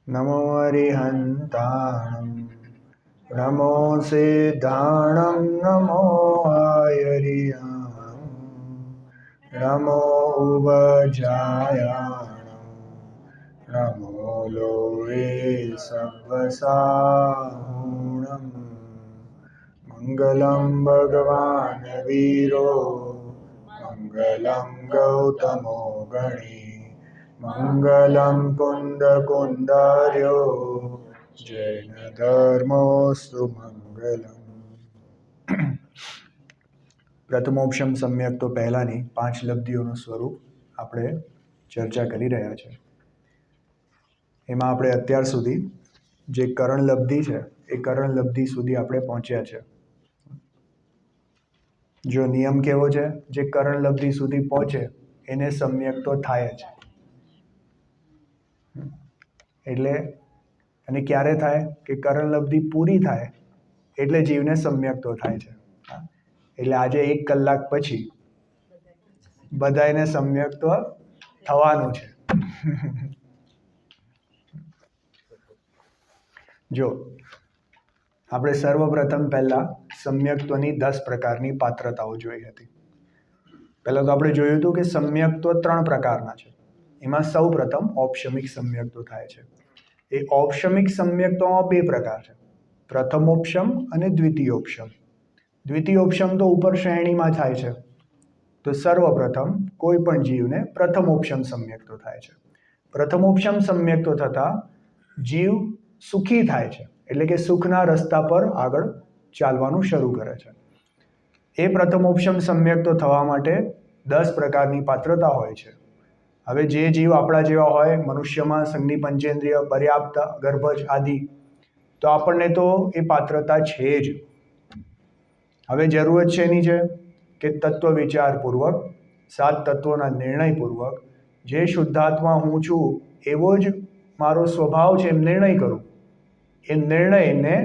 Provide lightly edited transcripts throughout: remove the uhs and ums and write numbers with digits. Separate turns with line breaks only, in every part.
નમો હરિહંતાણં નમો સિદ્ધાણં નમો આયરિયાણં નમો ઉવજાયાણં નમો લોવે સવ્વસાહૂણં મંગલં ભગવાન વીરો મંગલં ગૌતમો ગણી મંગલં કુંદકુંદાર્યો જૈન ધર્મોસ્તુ મંગલમ. પ્રથમોપશમ સમ્યક તો પહેલાની 5 લબ્ધિઓનું સ્વરૂપ આપણે ચર્ચા કરી રહ્યા છે. એમાં આપણે અત્યાર સુધી જે કરણ લબ્ધિ છે એ કરણ લબ્ધિ સુધી આપણે પહોંચ્યા છે. જો નિયમ કેવો છે, જે કરણ લબ્ધિ સુધી પહોંચે એને સમ્યક તો થાય જ. એટલે અને ક્યારે થાય કે કરણ લબ્ધિ પૂરી થાય એટલે જીવને સમ્યક તો થાય છે. એટલે આજે 1 કલાક પછી બધાને સમ્યક તો થવાનું છે. જો આપણે સર્વપ્રથમ પહેલા સમ્યક્ત્વની 10 પ્રકારની પાત્રતાઓ જોઈ હતી. પહેલા તો આપણે જોયું હતું કે સમ્યક્ત્વ 3 પ્રકારના છે. એમાં સૌ પ્રથમ ઔપશમિક સમ્યક્ત્વ થાય છે. એ ઔપશમિક સમ્યક્ત્વમાં 2 પ્રકાર છે, પ્રથમોપશમ અને દ્વિતીયોપશમ. દ્વિતીયોપશમ તો ઉપર શ્રેણીમાં થાય છે. તો સર્વપ્રથમ કોઈ પણ જીવને પ્રથમોપશમ સમ્યક્ત્વ થાય છે. પ્રથમોપશમ સમ્યક્ત્વ થતા જીવ સુખી થાય છે, એટલે કે સુખના રસ્તા પર આગળ ચાલવાનું શરૂ કરે છે. એ પ્રથમોપશમ સમ્યક્ત્વ થવા માટે 10 પ્રકારની પાત્રતા હોય છે. હવે જે જીવ આપણા જેવા હોય, મનુષ્યમાં સંજ્ઞી પંચેન્દ્રિય પર્યાપ્ત ગર્ભજ આદિ, તો આપણને તો એ પાત્રતા છે જ. હવે જરૂરત છે એની છે કે તત્વ વિચારપૂર્વક 7 તત્વોના નિર્ણયપૂર્વક જે શુદ્ધાત્મા હું છું એવો જ મારો સ્વભાવ છે એમ નિર્ણય કરું. એ નિર્ણયને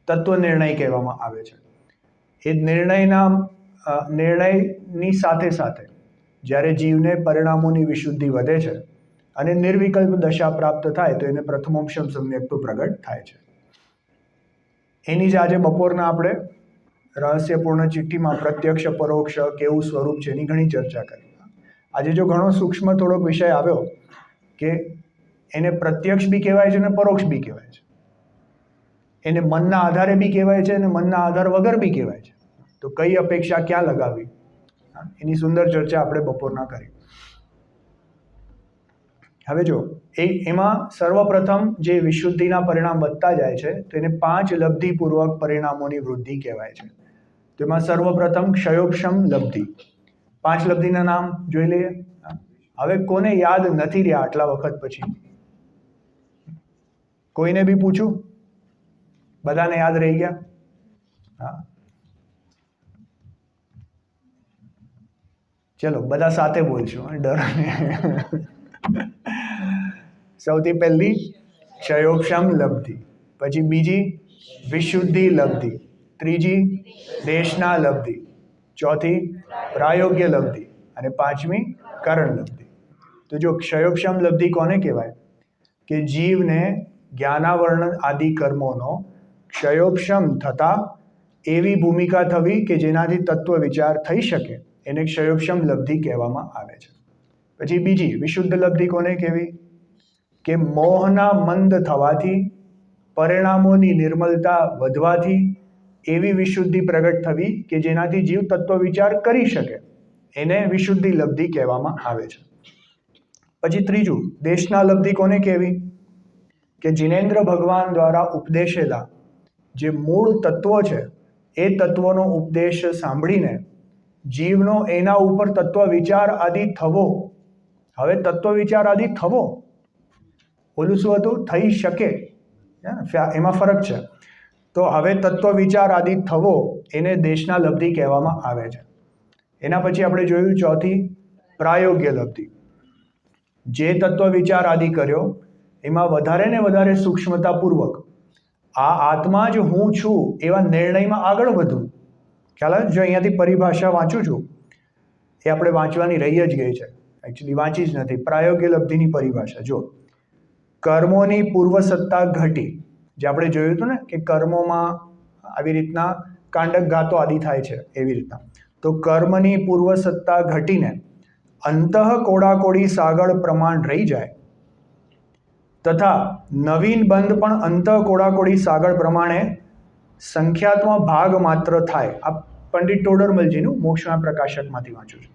તત્વ નિર્ણય કહેવામાં આવે છે. એ નિર્ણયની સાથે સાથે જ્યારે જીવને પરિણામોની વિશુદ્ધિ વધે છે અને નિર્વિકલ્પ દશા પ્રાપ્ત થાય તો એને પ્રથમોપશમ સમ્યક્ત્વ પ્રગટ થાય છે. એની જ આજે બપોરના આપણે રહસ્યપૂર્ણ ચિઠ્ઠીમાં પ્રત્યક્ષ પરોક્ષ કેવું સ્વરૂપ છે એની ઘણી ચર્ચા કરી. આજે જો ઘણો સૂક્ષ્મ થોડોક વિષય આવ્યો કે એને પ્રત્યક્ષ બી કહેવાય છે અને પરોક્ષ બી કહેવાય છે. એને મનના આધારે બી કહેવાય છે અને મનના આધાર વગર બી કહેવાય છે. તો કઈ અપેક્ષા ક્યાં લગાવવી, એની સુંદર ચર્ચા આપણે બપોરના કરી. હવે જો એમાં સર્વપ્રથમ જે વિશુદ્ધિના પરિણામ વધતા જાય છે તો એને 5 લબ્ધિપૂર્વક પરિણામોની વૃદ્ધિ કહેવાય છે. તો એમાં સર્વપ્રથમ ક્ષયોપશમ લબ્ધિ. 5 લબ્ધિના નામ જોઈ લઈએ. હવે કોને યાદ નથી રહ્યા આટલા વખત પછી? કોઈને બી પૂછું? બધાને યાદ રહી ગયા? હા, ચલો બધા સાથે બોલશું, ડર નહીં. સૌથી પહેલી ક્ષયોપશમ લબ્ધિ, પછી બીજી વિશુદ્ધિ લબ્ધિ, ત્રીજી દેશના લબ્ધિ, ચોથી પ્રાયોગ્ય લબ્ધિ અને 5મી કરણ લબ્ધિ. તો જો ક્ષયોપશમ લબ્ધિ કોને કહેવાય? કે જીવને જ્ઞાનાવરણ આદિ કર્મોનો ક્ષયોપશમ થતા એવી ભૂમિકા થવી કે જેનાથી તત્વ વિચાર થઈ શકે એને ક્ષયોપશમ લબ્ધિ કહેવામાં આવે છે. પછી બીજી વિશુદ્ધ લબ્ધિ કોને કહેવી? કે મોહના મંદ થવાથી, પરિણામોની નિર્મલતા વધવાથી એવી વિશુદ્ધિ પ્રગટ થવી કે જેનાથી જીવ તત્વ વિચાર કરી શકે એને વિશુદ્ધિ લબ્ધિ કહેવામાં આવે છે. પછી ત્રીજું, દેશના લબ્ધિ કોને કહેવી? કે જિનેન્દ્ર ભગવાન દ્વારા ઉપદેશેલા જે મૂળ તત્વો છે એ તત્વોનો ઉપદેશ સાંભળીને જીવનો એના ઉપર તત્વ વિચાર આદિ થવો. હવે તત્વ વિચાર આદિ થવો, ઓલું શું હતું? થઈ શકે, એમાં ફરક છે. તો હવે તત્વ વિચાર આદિ થવો એને દેશના લબ્ધિ કહેવામાં આવે છે. એના પછી આપણે જોયું ચોથી, પ્રાયોગ્ય લબ્ધિ. જે તત્વ વિચાર આદિ કર્યો એમાં વધારે ને વધારે સૂક્ષ્મતાપૂર્વક આ આત્મા જ હું છું એવા નિર્ણયમાં આગળ વધવું. ખ્યાલ આવે? જો અહીંયાથી પરિભાષા વાંચું છું, એ આપણે વાંચવાની રહી જ ગઈ છે, એકચ્યુઅલી વાંચી જ નથી. પ્રાયોગ્ય લબ્ધિની પરિભાષા જો, કર્મોની પૂર્વ સત્તા ઘટી. જે આપણે જોયું હતું ને કે કર્મોમાં આવી રીતના કાંડક ઘાતો આદિ થાય છે, એવી રીતના. તો કર્મની પૂર્વ સત્તા ઘટીને અંતઃ કોડાકોડી સાગર પ્રમાણ રહી જાય તથા નવીન બંધ પણ અંતઃ કોડાકોડી સાગર પ્રમાણે સંખ્યાત્મક ભાગ માત્ર થાય. આ પંડિત ટોડરમલજીનું મોક્ષના પ્રકાશકમાંથી વાંચું છું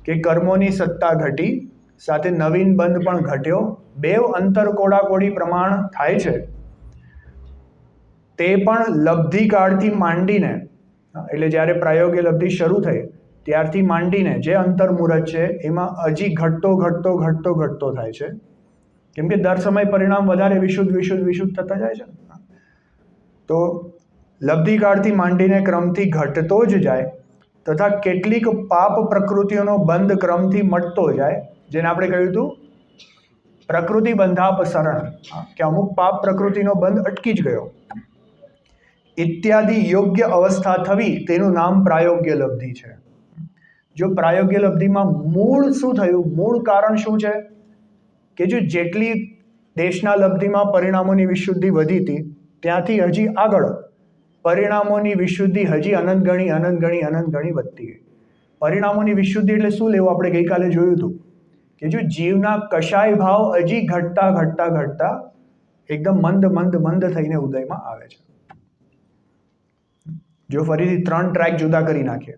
કે કર્મોની સત્તા ઘટી સાથે નવીન બંધ પણ ઘટ્યો, બેવ અંતર કોડાકોડી પ્રમાણ થાય છે. તે પણ લબ્ધિ કાળથી માંડીને, એટલે જ્યારે પ્રાયોગ્ય લબ્ધિ શરૂ થઈ ત્યારથી માંડીને જે અંતર મુહૂર્ત છે એમાં હજી ઘટતો થાય છે. કેમ કે દર સમય પરિણામ વધારે વિશુદ્ધ થતા જાય છે. તો લબ્ધિકાળથી માંડીને ક્રમથી ઘટતો જ જાય તથા કેટલીક પાપ પ્રકૃતિઓનો બંધ ક્રમથી મટતો જાય, જેને આપણે કહ્યું હતું પ્રકૃતિ બંધાપસરણ, કે અમુક પાપ પ્રકૃતિનો બંધ અટકી જ ગયો ઇત્યાદિ યોગ્ય અવસ્થા થવી, તેનું નામ પ્રાયોગ્ય લબ્ધિ છે. જો પ્રાયોગ્ય લબ્ધિમાં મૂળ શું થયું, મૂળ કારણ શું છે કે જો જેટલી દેશના લબ્ધિમાં પરિણામોની વિશુદ્ધિ વધી હતી ત્યાંથી હજી આગળ પરિણામોની વિશુદ્ધિ હજી અનંત ગણી વધતી ગઈ. પરિણામોની વિશુદ્ધિ એટલે શું લેવું? આપણે ગઈકાલે જોયું હતું કે જો જીવના કશાય ભાવ હજી ઘટતા એકદમ મંદ થઈને ઉદયમાં આવે છે. જો ફરીથી 3 ટ્રેક જુદા કરી નાખીએ,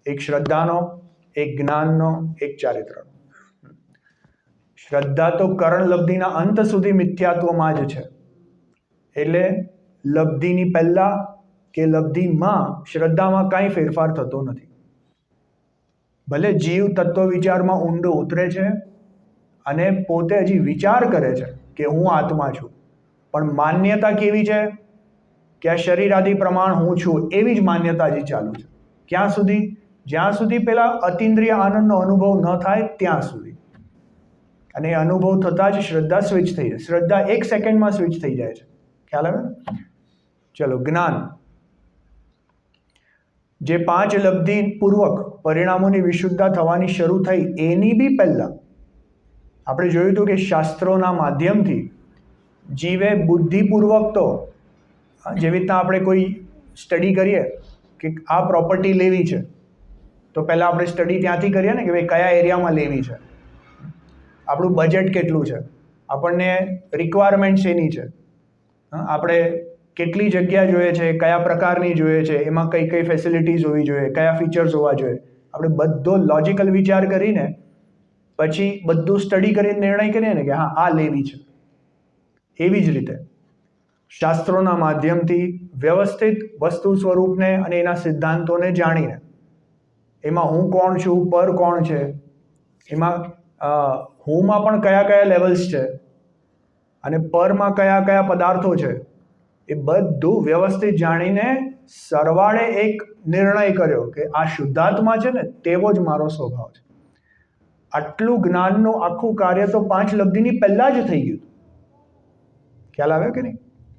એક શ્રદ્ધાનો, એક જ્ઞાનનો, એક ચારિત્રનો. શ્રદ્ધા તો કરણ લબ્ધિના અંત સુધી મિથ્યાત્વમાં જ છે, એટલે લબ્ધિની પહેલા કે લબ્ધિમાં શ્રદ્ધામાં કાંઈ ફેરફાર થતો નથી. ભલે જીવ તત્વ વિચારમાં ઊંડો ઉતરે છે અને પોતે હજી વિચાર કરે છે કે હું આત્મા છું, પણ માન્યતા કેવી છે કે આ શરીર આદિ પ્રમાણ હું છું, એવી જ માન્યતા હજી ચાલુ છે. ક્યાં સુધી? જ્યાં સુધી પેલા અતિન્દ્રિય આનંદનો અનુભવ ન થાય ત્યાં સુધી. અને અનુભવ થતાં જ શ્રદ્ધા સ્વિચ થઈ જાય. શ્રદ્ધા 1 સેકન્ડમાં સ્વિચ થઈ જાય છે. ખ્યાલ આવે ને? ચલો, જ્ઞાન. જે 5 લબ્ધિ પૂર્વક પરિણામોની વિશુદ્ધતા થવાની શરૂ થઈ એની બી પહેલા આપણે જોયું હતું કે શાસ્ત્રોના માધ્યમથી જીવે બુદ્ધિપૂર્વક, તો જેવી રીતના આપણે કોઈ સ્ટડી કરીએ કે આ પ્રોપર્ટી લેવી છે તો પહેલાં આપણે સ્ટડી ત્યાંથી કરીએ ને કે ભાઈ કયા એરિયામાં લેવી છે, આપણું બજેટ કેટલું છે, આપણને રિક્વાયરમેન્ટ શેની છે, આપણે કેટલી જગ્યા જોઈએ છે, કયા પ્રકારની જોઈએ છે, એમાં કઈ કઈ ફેસિલિટીઝ હોવી જોઈએ, કયા ફીચર્સ હોવા જોઈએ. આપણે બધો લોજિકલ વિચાર કરીને પછી બધું સ્ટડી કરીને નિર્ણય કરીએ ને કે હા આ લેવી છે. એવી જ રીતે શાસ્ત્રોના માધ્યમથી વ્યવસ્થિત વસ્તુ સ્વરૂપને અને એના સિદ્ધાંતોને જાણીને એમાં હું કોણ છું, પર કોણ છે, એમાં હુંમાં પણ કયા કયા લેવલ્સ છે અને પરમાં કયા કયા પદાર્થો છે, એ બધું વ્યવસ્થિત જાણીને સરવાળે એક નિર્ણય કર્યો કે આ શુદ્ધાત્મા છે ને તેવો જ મારો સ્વભાવ છે. આટલું જ્ઞાનનું આખું કાર્ય તો 5 લબ્ધિની પહેલા જ થઈ ગયું. ખ્યાલ આવે કે નહીં?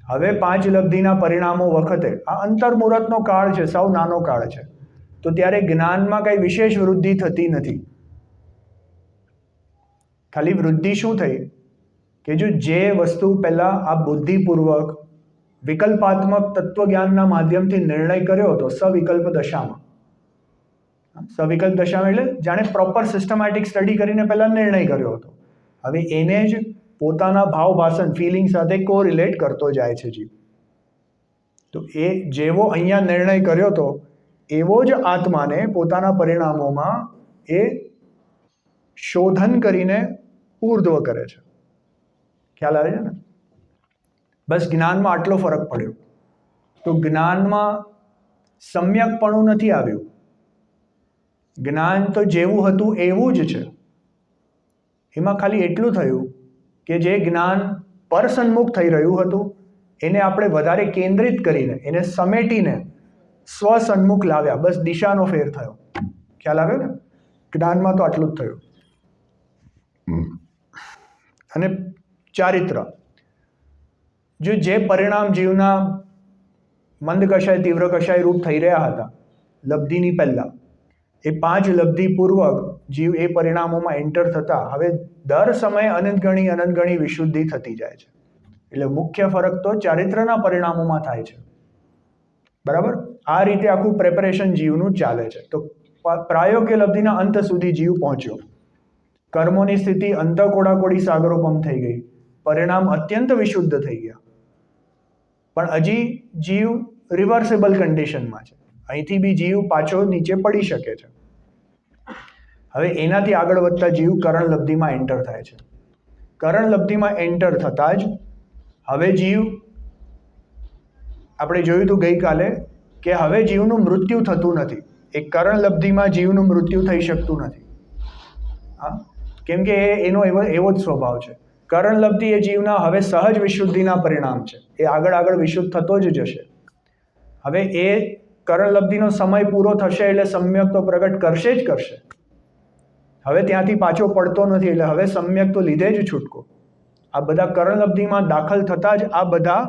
હવે 5 લબ્ધિના પરિણામો વખતે આ અંતર્મુહૂર્તનો કાળ છે, સાવ નાનો કાળ છે, તો ત્યારે જ્ઞાનમાં કઈ વિશેષ વૃદ્ધિ થતી નથી. ખાલી વૃદ્ધિ શું થઈ કે જો જે વસ્તુ પહેલા આ બુદ્ધિપૂર્વક વિકલ્પાત્મક તત્વજ્ઞાનના માધ્યમથી નિર્ણય કર્યો હતો સવિકલ્પ દશામાં, સવિકલ્પ દશામાં એટલે જાણે પ્રોપર સિસ્ટમેટિક સ્ટડી કરીને પહેલા નિર્ણય કર્યો હતો, હવે એને જ પોતાના ભાવ ભાષણ ફિલિંગ સાથે કોરિલેટ કરતો જાય છે જીવ. તો એ જેવો અહીંયા નિર્ણય કર્યો હતો એવો જ આત્માને પોતાના પરિણામોમાં એ શોધન કરીને ઉર્ધ્વ કરે છે. ખ્યાલ આવે છે ને? બસ જ્ઞાનમાં આટલો ફરક પડ્યો. તો જ્ઞાનમાં સમ્યકપણું નથી આવ્યું. જ્ઞાન તો જેવું હતું એવું જ છે. એમાં ખાલી એટલું થયું કે જે જ્ઞાન પરસન્મુખ થઈ રહ્યું હતું એને આપણે વધારે કેન્દ્રિત કરીને, એને સમેટીને સ્વસન્મુખ લાવ્યા. બસ દિશાનો ફેર થયો. ખ્યાલ આવ્યો ને? જ્ઞાનમાં તો આટલું જ થયું. અને ચારિત્ર, જો જે પરિણામ જીવના મંદ કશાય તીવ્ર કશાય રૂપ થઈ રહ્યા હતા લબ્ધિની પહેલા, એ 5 લબ્ધિ પૂર્વક જીવ એ પરિણામોમાં એન્ટર થતા હવે દર સમયે અનંતગણી વિશુદ્ધિ થતી જાય છે. એટલે મુખ્ય ફરક તો ચારિત્રના પરિણામોમાં થાય છે. બરાબર? આ રીતે આખું પ્રેપરેશન જીવનું ચાલે છે. તો પ્રાયોગ્ય લબ્ધિના અંત સુધી જીવ પહોંચ્યો. કર્મોની સ્થિતિ અંતકોડાકોડી સાગરોપમ થઈ ગઈ. પરિણામ અત્યંત વિશુદ્ધ થઈ ગયા. પણ હજી જીવ રિવર્સેબલ કન્ડિશનમાં છે. અહીંથી બી જીવ પાછો નીચે પડી શકે છે. હવે એનાથી આગળ વધતા જીવ કરણ લબ્ધિમાં એન્ટર થાય છે. કરણ લબ્ધિમાં એન્ટર થતા જ હવે જીવ, આપણે જોયું હતું ગઈકાલે કે હવે જીવનું મૃત્યુ થતું નથી. એ કરણ લબ્ધિમાં જીવનું મૃત્યુ થઈ શકતું નથી. હા, કેમ કે એનો એવો જ સ્વભાવ છે. કરણ લબ્ધિ એ જીવના હવે સહજ વિશુદ્ધિના પરિણામ છે. એ આગળ વિશુદ્ધ થતો જ જશે. હવે એ કરણ લબ્ધિનો સમય પૂરો થશે એટલે સમ્યક તો પ્રગટ કરશે જ કરશે. હવે ત્યાંથી પાછો પડતો નથી. એટલે હવે સમ્યક તો લીધે જ છૂટકો. આ બધા કરણ લબ્ધિમાં દાખલ થતા જ આ બધા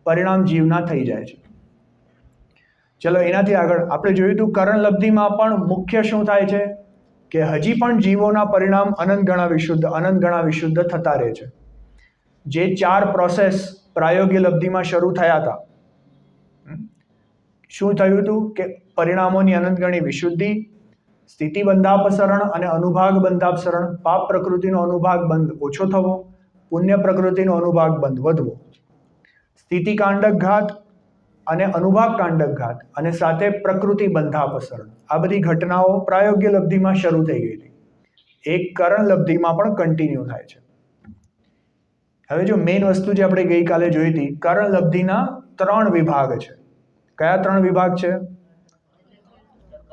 પરિણામ જીવના થઈ જાય છે. ચલો એનાથી આગળ આપણે જોયું હતું કરણ લબ્ધિમાં પણ મુખ્ય શું થાય છે કે હજી પણ જીવોના પરિણામ અનંત ગણા વિશુદ્ધ થતા રહે છે. જે 4 પ્રોસેસ પ્રાયોગ્ય લબ્ધિમાં શરૂ થયા હતા, શું થયું હતું કે પરિણામોની અનંતગણી વિશુદ્ધિ, સ્થિતિ બંધાપસરણ અને અનુભાગ બંધાપસરણ, પાપ પ્રકૃતિનો અનુભાગ બંધ ઓછો થવો, પુણ્ય પ્રકૃતિનો અનુભાગ બંધ વધવો, સ્થિતિ કાંડક ઘાત અને અનુભાગ કાંડક ઘાત અને સાથે પ્રકૃતિ બંધાપસરણ, આ બધી ઘટનાઓ પ્રાયોગ્ય લબ્ધિમાં શરૂ થઈ ગઈ હતી. એક કરણ લબ્ધિમાં પણ કન્ટિન્યુ થાય છે. હવે જો મેઇન વસ્તુ જે આપણે ગઈકાલે જોઈ હતી, કરણ લબ્ધિના 3 વિભાગ છે. કયા 3 વિભાગ છે?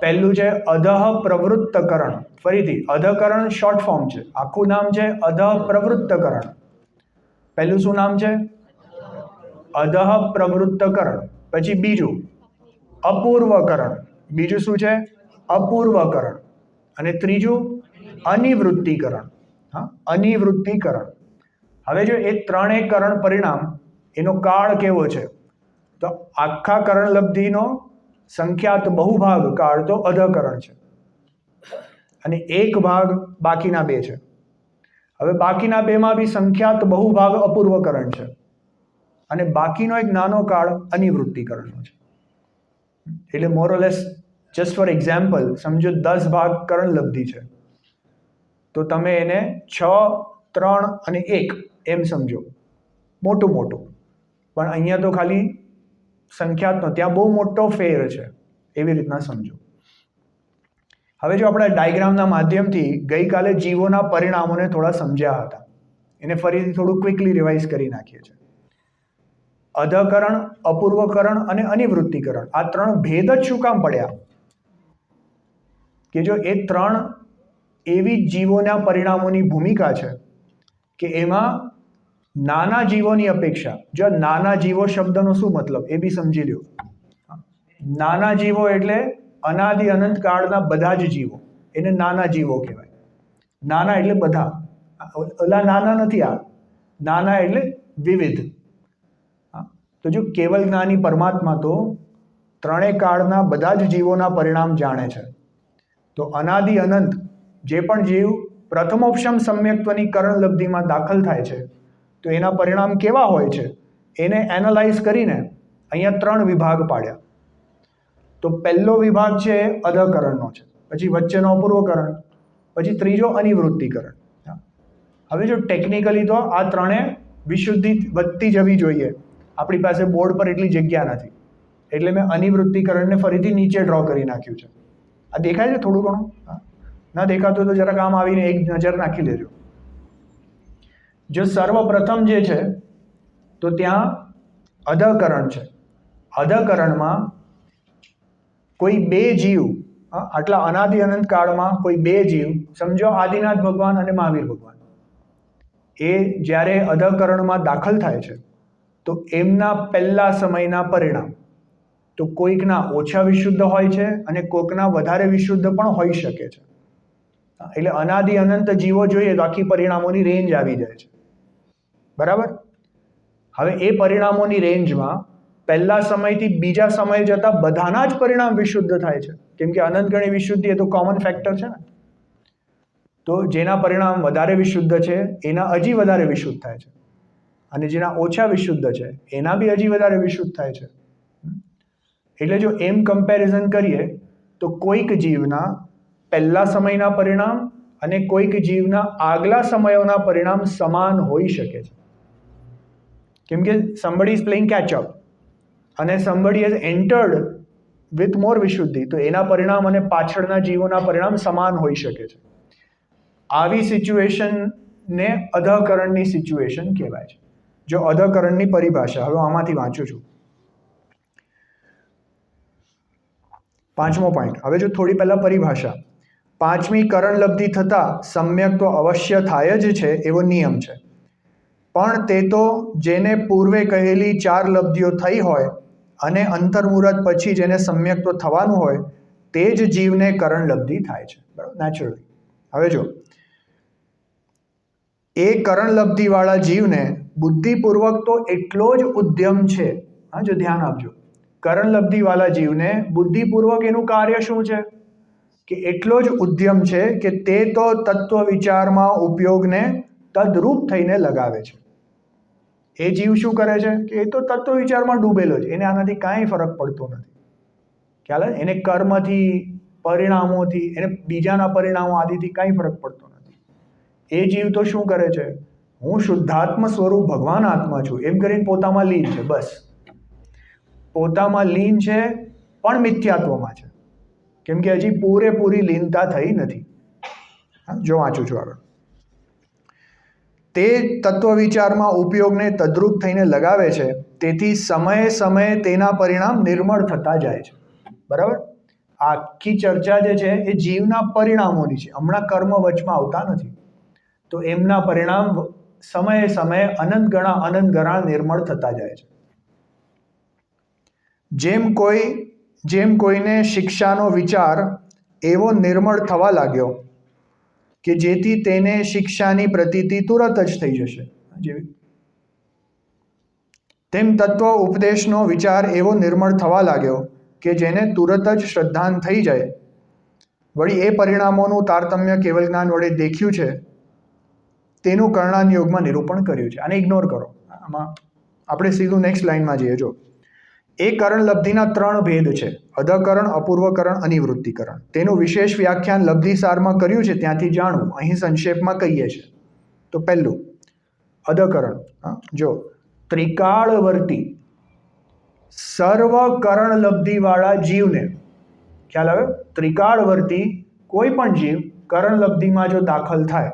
પહેલું છે અધઃ પ્રવૃત્તકરણ. ફરીથી અધકરણ શોર્ટ ફોર્મ છે, આખું નામ છે અધઃ પ્રવૃત્તકરણ. પહેલું શું નામ છે? અધઃ પ્રવૃત્તકરણ. પછી બીજું અપૂર્વકરણ. બીજું શું છે? અપૂર્વકરણ. અને ત્રીજું અનિવૃત્તિકરણ. હા, અનિવૃત્તિકરણ. હવે જો એ 3 કરણ પરિણામ, એનો કાળ કેવો છે? તો આખા કરણ લબ્ધિનો સંખ્યાત બહુભાગ કાળ તો અધકરણ છે અને એક ભાગ બાકીના 2 છે. હવે બાકીના 2માં બી સંખ્યાત બહુભાગ અપૂર્વકરણ છે અને બાકીનો એક નાનો કાળ અનિવૃત્તિકરણનો છે. એટલે મોરલેસ જસ્ટ ફોર એક્ઝામ્પલ સમજો 10 ભાગ કરણ લબ્ધિ છે તો તમે એને 6, 3 અને 1 એમ સમજો, મોટું. પણ અહીંયા તો ખાલી સંખ્યાતનો, ત્યાં બહુ મોટો ફેર છે, એવી રીતના સમજો. હવે જો આપણે ડાયગ્રામના માધ્યમથી ગઈકાલે જીવોના પરિણામોને થોડા સમજ્યા હતા, એને ફરીથી થોડું ક્વિકલી રિવાઇઝ કરી નાખીએ છીએ. અધકરણ, અપૂર્વકરણ અને અનિવૃત્તિકરણ, આ 3 ભેદ જ શું કામ પડ્યા? કે જો એ 3 એવી જીવોના પરિણામોની ભૂમિકા છે કે એમાં નાના જીવોની અપેક્ષા, જો નાના જીવો શબ્દનો શું મતલબ એ બી સમજી લો. નાના જીવો એટલે અનાદિ અનંત કાળના બધા જ જીવો, એને નાના જીવો કહેવાય. નાના એટલે બધા, ઓલા નાના નથી, આ નાના એટલે વિવિધ. તો જો કેવલ જ્ઞાની પરમાત્મા તો 3 કાળના બધા જ જીવોના પરિણામ જાણે છે. તો અનાદિ અનંત જે પણ જીવ પ્રથમોપશમ સમ્યક્ત્વની કરણ લબ્ધિમાં દાખલ થાય છે તો એના પરિણામ કેવા હોય છે એને એનાલાઇઝ કરીને અહીંયા 3 વિભાગ પાડ્યા. તો પહેલો વિભાગ છે અધકરણનો છે, પછી વચ્ચેનો અપૂર્વકરણ, પછી ત્રીજો અનિવૃત્તિકરણ. હવે જો ટેકનિકલી તો આ 3 વિશુદ્ધિ વધતી જવી જોઈએ. આપણી પાસે બોર્ડ પર એટલી જગ્યા નથી, એટલે મેં અનિવૃત્તિકરણને ફરીથી નીચે ડ્રો કરી નાખ્યું છે. આ દેખાય છે થોડું ઘણું? ના દેખાતું તો જરાક આમ આવીને એક નજર નાખી લેજો. જો સર્વપ્રથમ જે છે તો ત્યાં અધઃકરણ છે. અધઃકરણમાં કોઈ બે જીવ, આટલા અનાદિ અનંત કાળમાં કોઈ બે જીવ, સમજો આદિનાથ ભગવાન અને મહાવીર ભગવાન, એ જ્યારે અધઃકરણમાં દાખલ થાય છે તો એમના પહેલા સમયના પરિણામ તો કોઈકના ઓછા વિશુદ્ધ હોય છે અને કોઈકના વધારે વિશુદ્ધ પણ હોઈ શકે છે. એટલે અનાદિ અનંત જીવો જોઈએ તો આખી પરિણામોની રેન્જ આવી જાય છે. બરાબર? હવે એ પરિણામોની રેન્જમાં પહેલા સમયથી બીજા સમય જતા બધાના જ પરિણામ વિશુદ્ધ થાય છે, કેમ કે અનંતગણી વિશુદ્ધિ એ તો કોમન ફેક્ટર છે ને. તો જેના પરિણામ વધારે વિશુદ્ધ છે એના હજી વધારે વિશુદ્ધ થાય છે, અને જેના ઓછા વિશુદ્ધ છે એના બી હજી વધારે વિશુદ્ધ થાય છે. એટલે જો એમ કમ્પેરિઝન કરીએ તો કોઈક જીવના પહેલા સમયના પરિણામ અને કોઈક જીવના આગલા સમયોના પરિણામ સમાન હોઈ શકે છે, કેમ કે somebody is playing catch up અને somebody has entered with more વિશુદ્ધિ, તો એના પરિણામ અને પાછળના જીવોના પરિણામ સમાન હોઈ શકે છે. આવી સિચ્યુએશનને અધઃકરણની સિચ્યુએશન કહેવાય છે. જો અધઃકરણની પરિભાષા હવે આમાંથી વાંચું છું. 5મો પોઈન્ટ. હવે જો થોડી પહેલા પરિભાષા. 5મી કરણ લબ્ધિ થતા સમ્યક તો અવશ્ય થાય જ છે એવો નિયમ છે, પણ તે તો જેને પૂર્વે કહેલી 4 લબ્ધિઓ થઈ હોય અને અંતર્મુહૂર્ત પછી જેને સમ્યક તો થવાનું હોય તે જ જીવને કરણ લબ્ધિ થાય છે. બરાબર? નેચરલી. હવે જો એ કરણ લબ્ધિ વાળા જીવને બુદ્ધિપૂર્વક તો એટલો જ ઉદ્યમ છે. જો ધ્યાન આપજો, કરણ લબ્ધિ વાળા જીવને બુદ્ધિપૂર્વક એનું કાર્ય શું છે કે એટલો જ ઉદ્યમ છે કે તે તો તત્વ વિચારમાં ઉપયોગને તદરૂપ થઈને લગાવે છે. એ જીવ શું કરે છે કે એ તો તત્વ વિચારમાં ડૂબેલો છે, એને આનાથી કાંઈ ફરક પડતો નથી. ખ્યાલ આવે? એને કર્મથી, પરિણામોથી, એને બીજાના પરિણામો આદિથી કાંઈ ફરક પડતો નથી. એ જીવ તો શું કરે છે, હું શુદ્ધાત્મ સ્વરૂપ ભગવાન આત્મા છું એમ કરીને પોતામાં લીન છે. બસ પોતામાં લીન છે, પણ મિથ્યાત્વમાં છે, કેમ કે હજી પૂરેપૂરી લીનતા થઈ નથી. જો વાંચું છું આગળ. તે તત્વ વિચારમાં ઉપયોગને તદ્રુપ થઈને લગાવે છે, તેથી સમયે સમયે તેના પરિણામ નિર્મળ થતા જાય છે. બરાબર? આખી ચર્ચા જે છે એ જીવના પરિણામોની છે, હમણાં કર્મ વચમાં આવતા નથી. તો એમના પરિણામ સમયે સમયે અનંત ગણા નિર્મળ થતા જાય છે. જેમ કોઈને શિક્ષાનો વિચાર એવો નિર્મળ થવા લાગ્યો કે જેથી તેને શિક્ષાની પ્રતીતિ તુરત જ થઈ જશે, તેમ તત્વ ઉપદેશનો વિચાર એવો નિર્મળ થવા લાગ્યો કે જેને તુરત જ શ્રદ્ધાન થઈ જાય. વળી એ પરિણામોનું તારતમ્ય કેવલ જ્ઞાન વડે દેખ્યું છે તેનું કર્ણાન યોગમાં નિરૂપણ કર્યું છે. આને ઇગ્નોર કરો. આમાં આપણે સીધું નેક્સ્ટ લાઈનમાં જઈએ. જો એ કરણ લબ્ધિના 3 ભેદ છે, અધઃકરણ, અપૂર્વકરણ, અનિવૃત્તિકરણ. તેનું વિશેષ વ્યાખ્યાન લબ્ધિસારમાં કર્યું છે, ત્યાંથી જાણવું. અહીં સંક્ષેપમાં કહીએ છીએ. તો પહેલું અધઃકરણ. જો ત્રિકાળવર્તી સર્વ કરણ લબ્ધિ વાળા જીવને, ખ્યાલ આવે? ત્રિકાળવર્તી કોઈ પણ જીવ કરણ લબ્ધિમાં જો દાખલ થાય,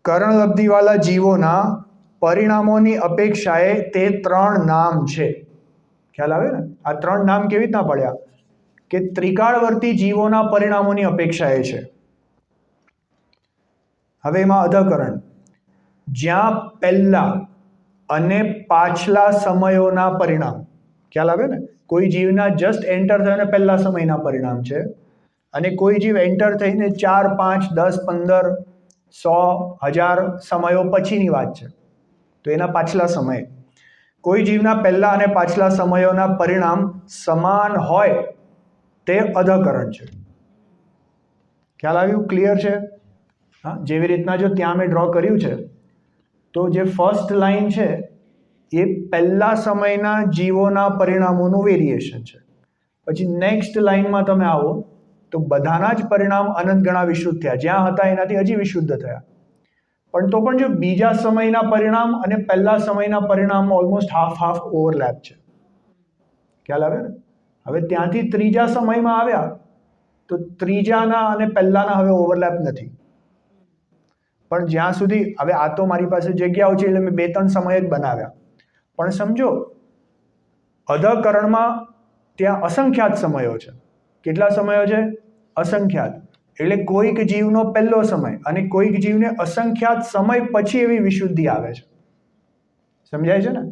કરણ લબ્ધિ વાળા જીવોના પરિણામોની અપેક્ષાએ તે 3 નામ છે. ખ્યાલ આવે ને? આ 3 નામ કેવી રીતના પડ્યા કે ત્રિકાળવર્તી જીવોના પરિણામોની અપેક્ષાએ છે. હવે એમાં અધઃકરણ, જ્યાં પહેલા અને પાછલા સમયોના પરિણામ. ખ્યાલ આવે ને? કોઈ જીવના જસ્ટ એન્ટર થઈને પહેલા સમયના પરિણામ છે, અને કોઈ જીવ એન્ટર થઈને 4, 5, 10, 15, 100, 1000 સમયો પછીની વાત છે, તો એના પાછલા સમય. કોઈ જીવના પહેલા અને પાછલા સમયોના પરિણામ સમાન હોય તે અધઃકરણ છે. ખ્યાલ આવ્યું? ક્લિયર છે? હા, જેવી રીતના જો ત્યાં મેં ડ્રો કર્યું છે, તો જે ફર્સ્ટ લાઈન છે એ પહેલા સમયના જીવોના પરિણામોનું વેરિએશન છે. પછી નેક્સ્ટ લાઈનમાં તમે આવો તો બધાના જ પરિણામ અનંત ગણા વિશુદ્ધ થયા, જ્યાં હતા એનાથી હજી વિશુદ્ધ થયા. પણ તો પણ જો બીજા સમયના પરિણામ અને પહેલા સમયના પરિણામમાં ઓલમોસ્ટ હાફ ઓવરલેપ છે. ખ્યાલ આવે ને? હવે ત્યાંથી ત્રીજા સમયમાં આવ્યા તો ત્રીજાના અને પહેલાના હવે ઓવરલેપ નથી. પણ જ્યાં સુધી હવે આ તો મારી પાસે જગ્યાઓ છે એટલે મેં 2-3 સમય જ બનાવ્યા, પણ સમજો અધકરણમાં ત્યાં અસંખ્યાત સમયો છે. કેટલા સમયો છે? અસંખ્યાત. એટલે કોઈક જીવનો પહેલો સમય અને કોઈક જીવને અસંખ્યાત સમય પછી એવી વિશુદ્ધિ આવે છે. સમજાય છે ને?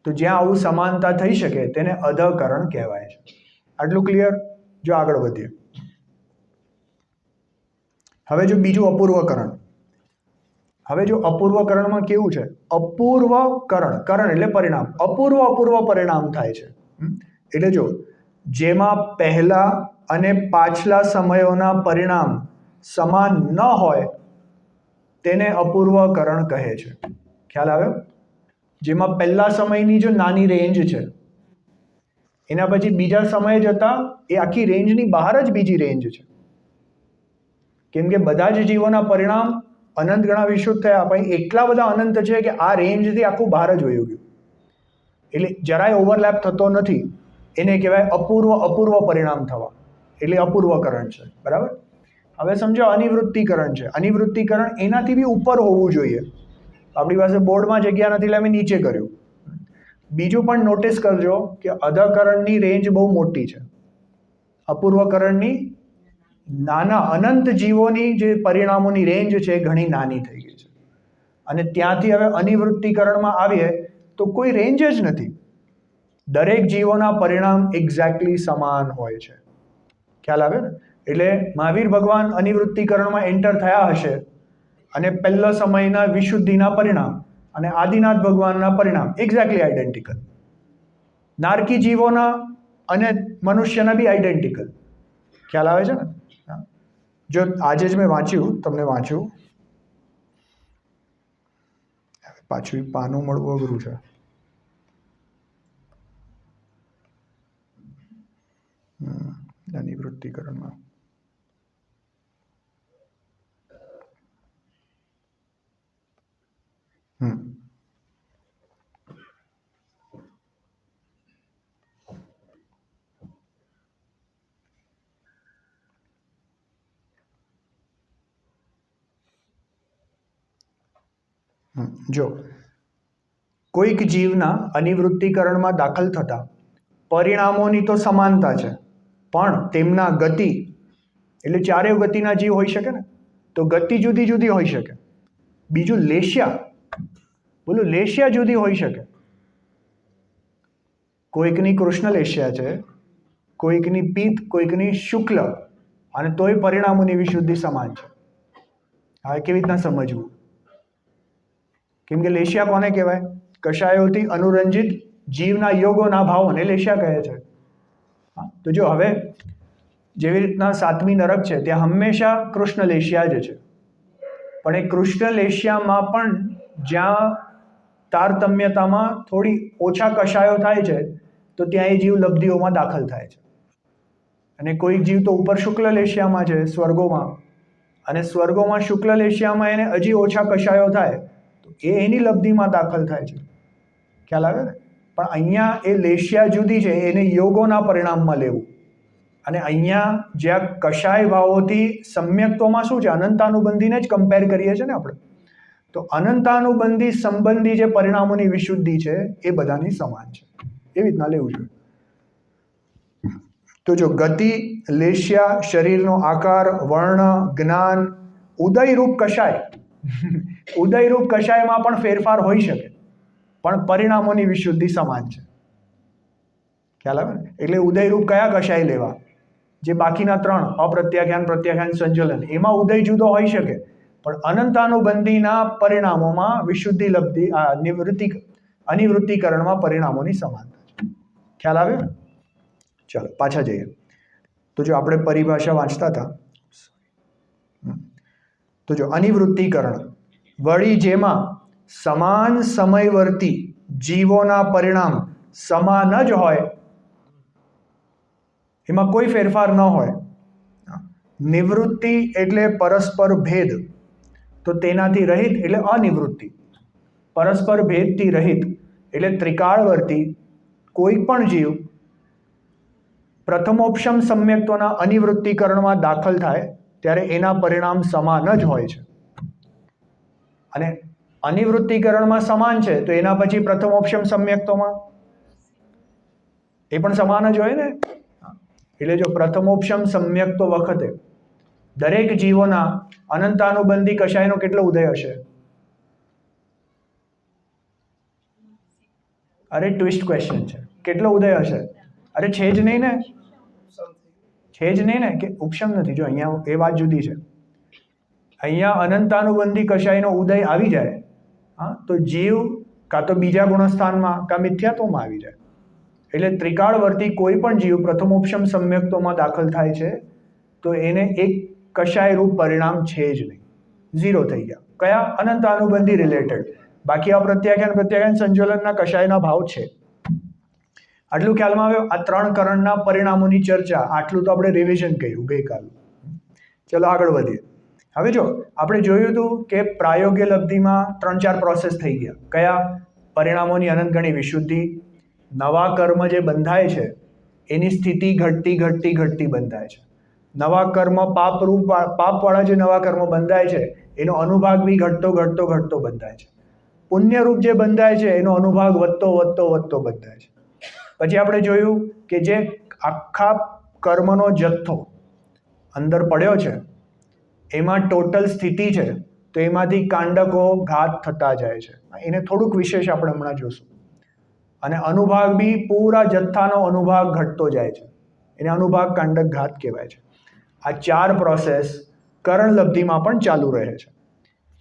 તો જ્યાં આવું સમાનતા થઈ શકે તેને અધકરણ કહેવાય છે. આટલું ક્લિયર? જો આગળ વધીએ. હવે જો બીજું અપૂર્વકરણ. હવે જો અપૂર્વકરણમાં કેવું છે? અપૂર્વકરણ, કરણ એટલે પરિણામ, અપૂર્વ પરિણામ થાય છે. એટલે જો જેમાં પહેલા અને પાછલા સમયોના પરિણામ સમાન ન હોય તેને અપૂર્વકરણ કહે છે. ખ્યાલ આવ્યો? જેમાં પહેલા સમયની જો નાની રેન્જ છે એના પછી બીજા સમય જતા એ આખી રેન્જની બહાર જ બીજી રેન્જ છે. કેમ કે બધા જ જીવોના પરિણામ અનંત ગણા વિશુદ્ધ થયા, પણ એટલા બધા અનંત છે કે આ રેન્જથી આખું બહાર જ વયું ગયું. એટલે જરાય ઓવરલેપ થતો નથી. એને કહેવાય અપૂર્વ પરિણામ થવા, એટલે અપૂર્વકરણ છે. બરાબર? હવે સમજો અનિવૃત્તિકરણ છે. અનિવૃત્તિકરણ એનાથી બી ઉપર હોવું જોઈએ. આપણી પાસે બોર્ડમાં જગ્યા નથી એટલે અમે નીચે કર્યું. બીજું પણ નોટિસ કરજો કે અધકરણની રેન્જ બહુ મોટી છે, અપૂર્વકરણની નાના અનંત જીવોની જે પરિણામોની રેન્જ છે એ ઘણી નાની થઈ ગઈ છે. અને ત્યાંથી હવે અનિવૃત્તિકરણમાં આવીએ તો કોઈ રેન્જ જ નથી. દરેક જીવોના પરિણામ એક્ઝેક્ટલી સમાન હોય છે. ખ્યાલ આવે ને? એટલે મહાવીર ભગવાન અનિવૃત્તિકરણમાં એન્ટર થયા હશે અને પહેલા સમયના વિશુદ્ધિના પરિણામ અને આદિનાથ ભગવાનના પરિણામ એક્ઝેક્ટલી આઈડેન્ટિકલ. નારકી જીવોના અને મનુષ્યના બી આઈડેન્ટિકલ. ખ્યાલ આવે છે ને? જો આજે જ મેં વાંચ્યું, તમને વાંચ્યું, પાછું પાનું મળવું અઘરું છે. અનિવૃત્તિકરણમાં જો કોઈક જીવના અનિવૃત્તિકરણમાં દાખલ થતા પરિણામોની તો સમાનતા છે, પણ તેમના ગતિ, એટલે ચારેય ગતિના જીવ હોઈ શકે ને, તો ગતિ જુદી જુદી હોઈ શકે. બીજું લેશિયા જુદી હોઈ શકે. કોઈકની કૃષ્ણ લેશિયા છે, કોઈકની પિત્ત, કોઈકની શુક્લ, અને તોય પરિણામોની વિશુદ્ધિ સમાન છે. હવે કેવી રીતના સમજવું? કેમ કે લેશિયા કોને કહેવાય? કશાયોથી અનુરંજિત જીવના યોગોના ભાવોને લેશિયા કહે છે. તો જો હવે જેવી રીતના 7મી નરક છે ત્યાં હંમેશા કૃષ્ણ લેશિયા જ છે, પણ એ કૃષ્ણ લેશિયામાં પણ જ્યાં તારતમ્યતામાં થોડી ઓછા કશાયો થાય છે તો ત્યાં એ જીવ લબ્ધિઓમાં દાખલ થાય છે. અને કોઈક જીવ તો ઉપર શુક્લ લેશિયામાં છે, સ્વર્ગોમાં, અને સ્વર્ગોમાં શુક્લ લેશિયામાં એને હજી ઓછા કશાયો થાય તો એ એની લબ્ધિમાં દાખલ થાય છે. ખ્યાલ આવે ને? પણ અહીંયા એ લેશિયા જુદી છે, એને યોગોના પરિણામમાં લેવું. અને અહીંયા જ્યાં કશાય ભાવોથી સમ્યક્ત્વમાં શું છે? અનંતાનુબંધીને જ કમ્પેર કરીએ છીએ ને આપણે. તો અનંતાનુબંધી સંબંધી જે પરિણામોની વિશુદ્ધિ છે એ બધાની સમાન છે. એવી રીતના લેવું જોઈએ. તો જો ગતિ, લેશિયા, શરીરનો આકાર, વર્ણ, જ્ઞાન, ઉદયરૂપ કશાય ઉદયરૂપ કશાયમાં પણ ફેરફાર હોઈ શકે, પણ પરિણામોની વિશુદ્ધિ સમાન છે. ખ્યાલ આવે ને? એટલે ઉદયરૂપ કયા કશાય લેવા? જે બાકીના 3 અપ્રત્યાખ્યાન, પ્રત્યાખ્યાન, સંચલન, એમાં ઉદય જુદો હોઈ શકે, પણ અનંતાનુબંધીના પરિણામોમાં વિશુદ્ધિ લબ્ધિ અનિવૃત્તિકરણમાં પરિણામોની સમાનતા છે. ખ્યાલ આવે ને? ચાલો પાછા જઈએ. તો જો આપણે પરિભાષા વાંચતા હતા, તો જો અનિવૃત્તિકરણ વળી જેમાં સમાન સમયવર્તી જીવોના પરિણામ સમાન જ હોય, એમાં કોઈ ફેરફાર ન હોય. નિવૃત્તિ એટલે પરસ્પર ભેદ, તો તેનાથી રહિત એટલે અનિવૃત્તિ. પરસ્પર ભેદથી રહિત એટલે ત્રિકાળવર્તી કોઈ પણ જીવ પ્રથમોપશમ સમ્યક્ત્વના અનિવૃત્તિકરણમાં દાખલ થાય ત્યારે એના પરિણામ સમાન જ હોય છે. અને અનિવૃત્તિકરણમાં સમાન છે તો એના પછી પ્રથમોપશમ સમ્યક્ત્વમાં એ પણ સમાન જ હોય ને. એટલે જો પ્રથમોપશમ સમ્યક્ત્વ વખતે દરેક જીવોના અનંતાનુબંધી કશાયનો કેટલો ઉદય હશે? અરે ટ્વિસ્ટ ક્વેશ્ચન છે. કેટલો ઉદય હશે? અરે છે જ નહીં ને, છે જ નહીં ને, કે ઉપશમ નથી. જો અહીંયા એ વાત જુદી છે. અહીંયા અનંતાનુબંધી કશાયનો ઉદય આવી જાય, હા, તો જીવ કાં તો બીજા ગુણસ્થાનમાં કાં મિથ્યાત્વમાં આવી જાય. એટલે ત્રિકાળવર્તી કોઈ પણ જીવ પ્રથમોપશમ સમ્યક્ત્વમાં દાખલ થાય છે તો એને એક કશાય રૂપ પરિણામ છે જ નહીં, ઝીરો થઈ ગયા. કયા? અનંતાનુબંધી રિલેટેડ. બાકી આ પ્રત્યાખ્યાન સંજોલનના કશાયના ભાવ છે. આટલું ખ્યાલમાં આવ્યો? આ 3 કરણના પરિણામોની ચર્ચા, આટલું તો આપણે રિવિઝન કર્યું ગઈકાલે. ચલો આગળ વધીએ. હવે જો આપણે જોયું હતું કે પ્રાયોગ્ય લબ્ધિમાં 3-4 પ્રોસેસ થઈ ગયા. કયા? પરિણામોની અનંતગણી વિશુદ્ધિ, નવા કર્મ જે બંધાય છે એની સ્થિતિ ઘટતી બંધાય છે. નવા કર્મ પાપવાળા જે નવા કર્મ બંધાય છે એનો અનુભાગ બી ઘટતો બંધાય છે. પુણ્યરૂપ જે બંધાય છે એનો અનુભાગ વધતો બંધાય છે. પછી આપણે જોયું કે જે આખા કર્મનો જથ્થો અંદર પડ્યો છે એમાં ટોટલ સ્થિતિ છે તો એમાંથી કાંડકો ઘાત થતા જાય છે. એને થોડુંક વિશેષ આપણે હમણાં જોશું. અને અનુભાગ બી પૂરા જથ્થાનો અનુભાગ ઘટતો જાય છે, એને અનુભાગ કાંડક ઘાત કહેવાય છે. આ 4 પ્રોસેસ કરણ લબ્ધિમાં પણ ચાલુ રહે છે.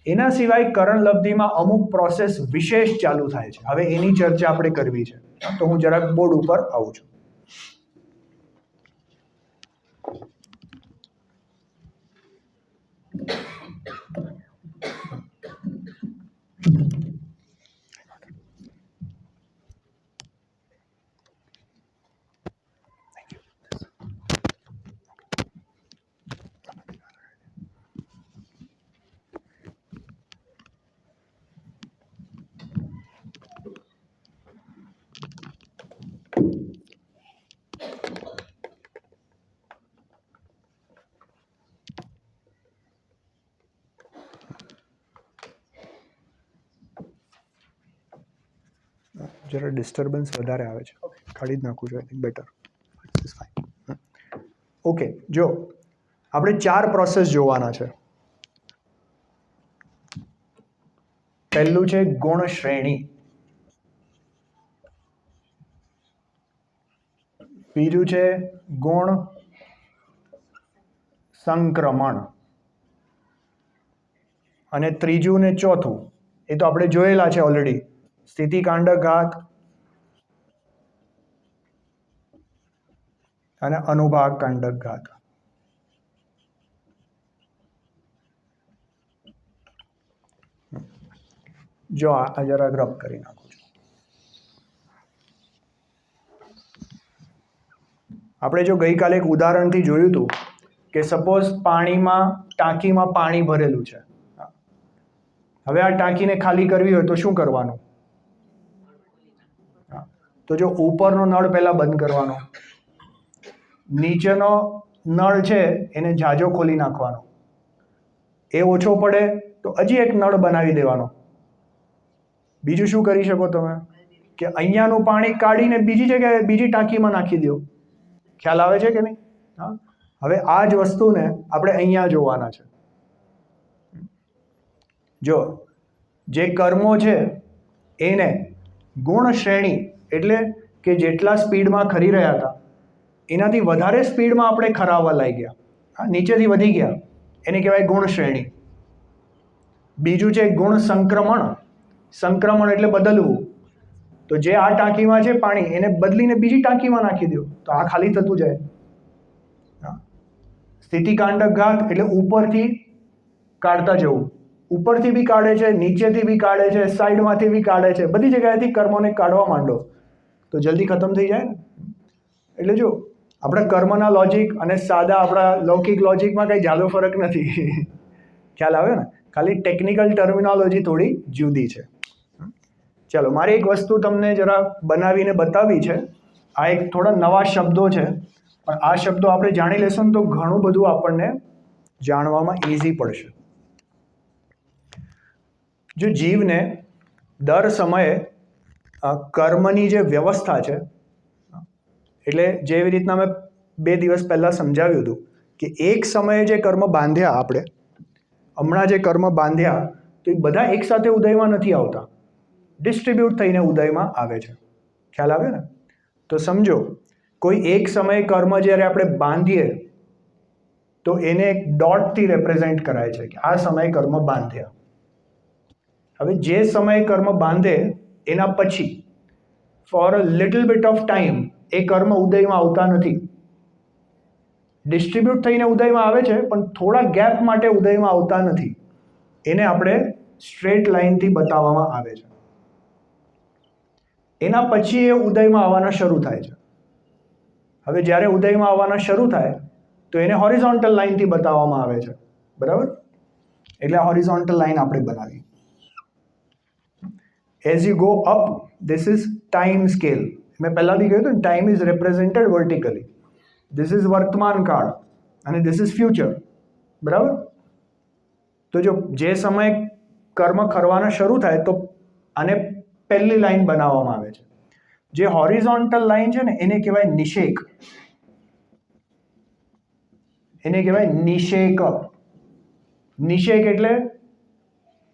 એના સિવાય કરણ લબ્ધિમાં અમુક પ્રોસેસ વિશેષ ચાલુ થાય છે. હવે એની ચર્ચા આપણે કરવી છે, તો હું જરાક બોર્ડ ઉપર આવું છું. જરા ડિસ્ટર્બન્સ વધારે આવે છે, કાઢી જ નાખું છું. I think better. It's fine. Okay, જો આપણે 4 પ્રોસેસ જોવાના છે. પહેલું છે ગુણ શ્રેણી, બીજું છે ગુણ સંક્રમણ, અને ત્રીજું ને ચોથું એ તો આપણે જોયેલા છે ઓલરેડી, સ્થિતિ કાંડક ઘાત અને અનુભાગ કાંડક ઘાત. જો આ જરા રબ કરી નાખું છું. આપણે જો ગઈકાલે એક ઉદાહરણથી જોયું હતું કે સપોઝ ટાંકીમાં પાણી ભરેલું છે. હવે આ ટાંકીને ખાલી કરવી હોય તો શું કરવાનું? તો જો ઉપરનો નળ પહેલા બંધ કરવાનો, નીચેનો નળ છે એને ઝાઝો ખોલી નાખવાનો, એ ઓછો પડે તો હજી એક નળ બનાવી દેવાનો. બીજું શું કરી શકો તમે કે અહીંયાનું પાણી કાઢીને બીજી જગ્યાએ બીજી ટાંકીમાં નાખી દો. ખ્યાલ આવે છે કે નહીં? હા. હવે આ જ વસ્તુને આપણે અહીંયા જોવાના છે. જો જે કર્મો છે એને ગુણ શ્રેણી એટલે કે જેટલા સ્પીડમાં ખરી રહ્યા હતા એનાથી વધારે સ્પીડમાં આપણે ખરાવવા લાગ્યા, હા, નીચેથી વધી ગયા, એને કહેવાય ગુણ શ્રેણી. બીજું છે ગુણ સંક્રમણ. સંક્રમણ એટલે બદલવું. તો જે આ ટાંકીમાં છે પાણી એને બદલીને બીજી ટાંકીમાં નાખી દો તો આ ખાલી થતું જાય. સ્થિતિ કાંડક ઘાત એટલે ઉપરથી કાઢતા જવું. ઉપરથી બી કાઢે છે, નીચેથી બી કાઢે છે, સાઈડમાંથી બી કાઢે છે, બધી જગ્યાએથી કર્મોને કાઢવા માંડો તો જલ્દી ખતમ થઈ જાય ને. એટલે જો આપણા કર્મના લોજિક અને સાદા આપણા લૌકિક લોજિકમાં કંઈ જાજો ફરક નથી. ખ્યાલ આવે ને? ખાલી ટેકનિકલ ટર્મિનોલોજી થોડી જુદી છે. ચાલો, મારી એક વસ્તુ તમને જરા બનાવીને બતાવી છે. આ એક થોડા નવા શબ્દો છે પણ આ શબ્દો આપણે જાણી લેશું ને તો ઘણું બધું આપણને જાણવામાં ઇઝી પડશે. જો જીવને દર સમયે કર્મની જે વ્યવસ્થા છે, એટલે જેવી રીતના મેં 2 દિવસ પહેલાં સમજાવ્યું હતું કે એક સમયે જે કર્મ બાંધ્યા આપણે, હમણાં જે કર્મ બાંધ્યા તો એ બધા એકસાથે ઉદયમાં નથી આવતા, ડિસ્ટ્રીબ્યુટ થઈને ઉદયમાં આવે છે. ખ્યાલ આવે ને? તો સમજો કોઈ એક સમયે કર્મ જ્યારે આપણે બાંધીએ તો એને એક ડોટથી રેપ્રેઝેન્ટ કરાય છે કે આ સમયે કર્મ બાંધ્યા. હવે જે સમયે કર્મ બાંધે એના પછી for a little bit of time એ કર્મ ઉદયમાં આવતા નથી, ડિસ્ટ્રીબ્યુટ થઈને ઉદયમાં આવે છે પણ થોડા ગેપ માટે ઉદયમાં આવતા નથી. એને આપણે સ્ટ્રેટ લાઇનથી બતાવવામાં આવે છે. એના પછી એ ઉદયમાં આવવાના શરૂ થાય છે. હવે જ્યારે ઉદયમાં આવવાના શરૂ થાય તો એને હોરિઝોન્ટલ લાઇનથી બતાવવામાં આવે છે. બરાબર? એટલે હોરિઝોન્ટલ લાઇન આપણે બનાવી. As you go up, this is time scale. મેં પહેલાં બી કહ્યું હતું ને, time is represented vertically. This is વર્તમાન કાળ અને ધીસ ઇઝ ફ્યુચર. બરાબર? તો જો જે સમયે કર્મ કરવાના શરૂ થાય તો આને પહેલી લાઈન બનાવવામાં આવે છે. જે હોરિઝોન્ટલ લાઈન છે ને એને કહેવાય નિષેક. એને કહેવાય નિષેક. નિષેક એટલે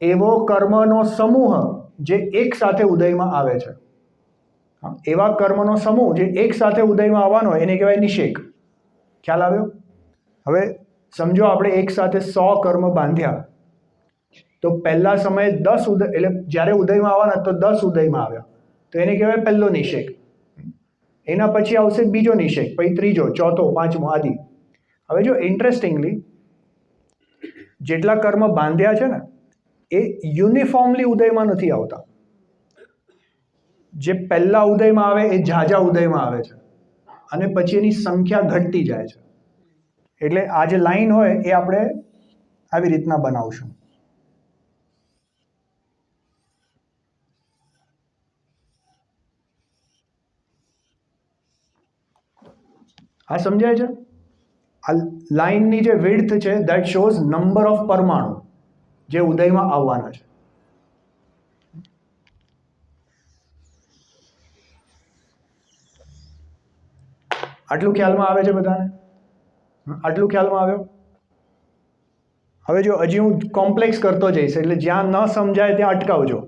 એવો કર્મનો સમૂહ જે એક સાથે ઉદયમાં આવે છે. એવા કર્મનો સમૂહ જે એક સાથે ઉદયમાં આવવાનો હોય એને કહેવાય નિષેક. ખ્યાલ આવ્યો? હવે સમજો આપણે એક સાથે 100 કર્મ બાંધ્યા તો પહેલા સમયે 10 ઉદય, એટલે જ્યારે ઉદયમાં આવવાના તો 10 ઉદયમાં આવ્યા તો એને કહેવાય પહેલો નિષેક. એના પછી આવશે બીજો નિષેક, પછી ત્રીજો, ચોથો, પાંચમો આદિ. હવે જો ઇન્ટરેસ્ટિંગલી જેટલા કર્મ બાંધ્યા છે ને એ યુનિફોર્મલી ઉદયમાં નથી આવતા. જે પહેલા ઉદયમાં આવે એ ઝાઝા ઉદયમાં આવે છે અને પછી એની સંખ્યા ઘટતી જાય છે. એટલે આ જે લાઈન હોય એ આપણે આવી રીતના બનાવશું. આ સમજાય છે? આ લાઈનની જે વિડ્થ છે દેટ શોઝ નંબર ઓફ પરમાણુ જે ઉદયમાં આવવાના છે. આટલું ખ્યાલમાં આવે છે બધાને? આટલું ખ્યાલમાં આવ્યો? હવે જો હજી હું કોમ્પ્લેક્સ કરતો જઈશ એટલે જ્યાં ન સમજાય ત્યાં અટકાવજો.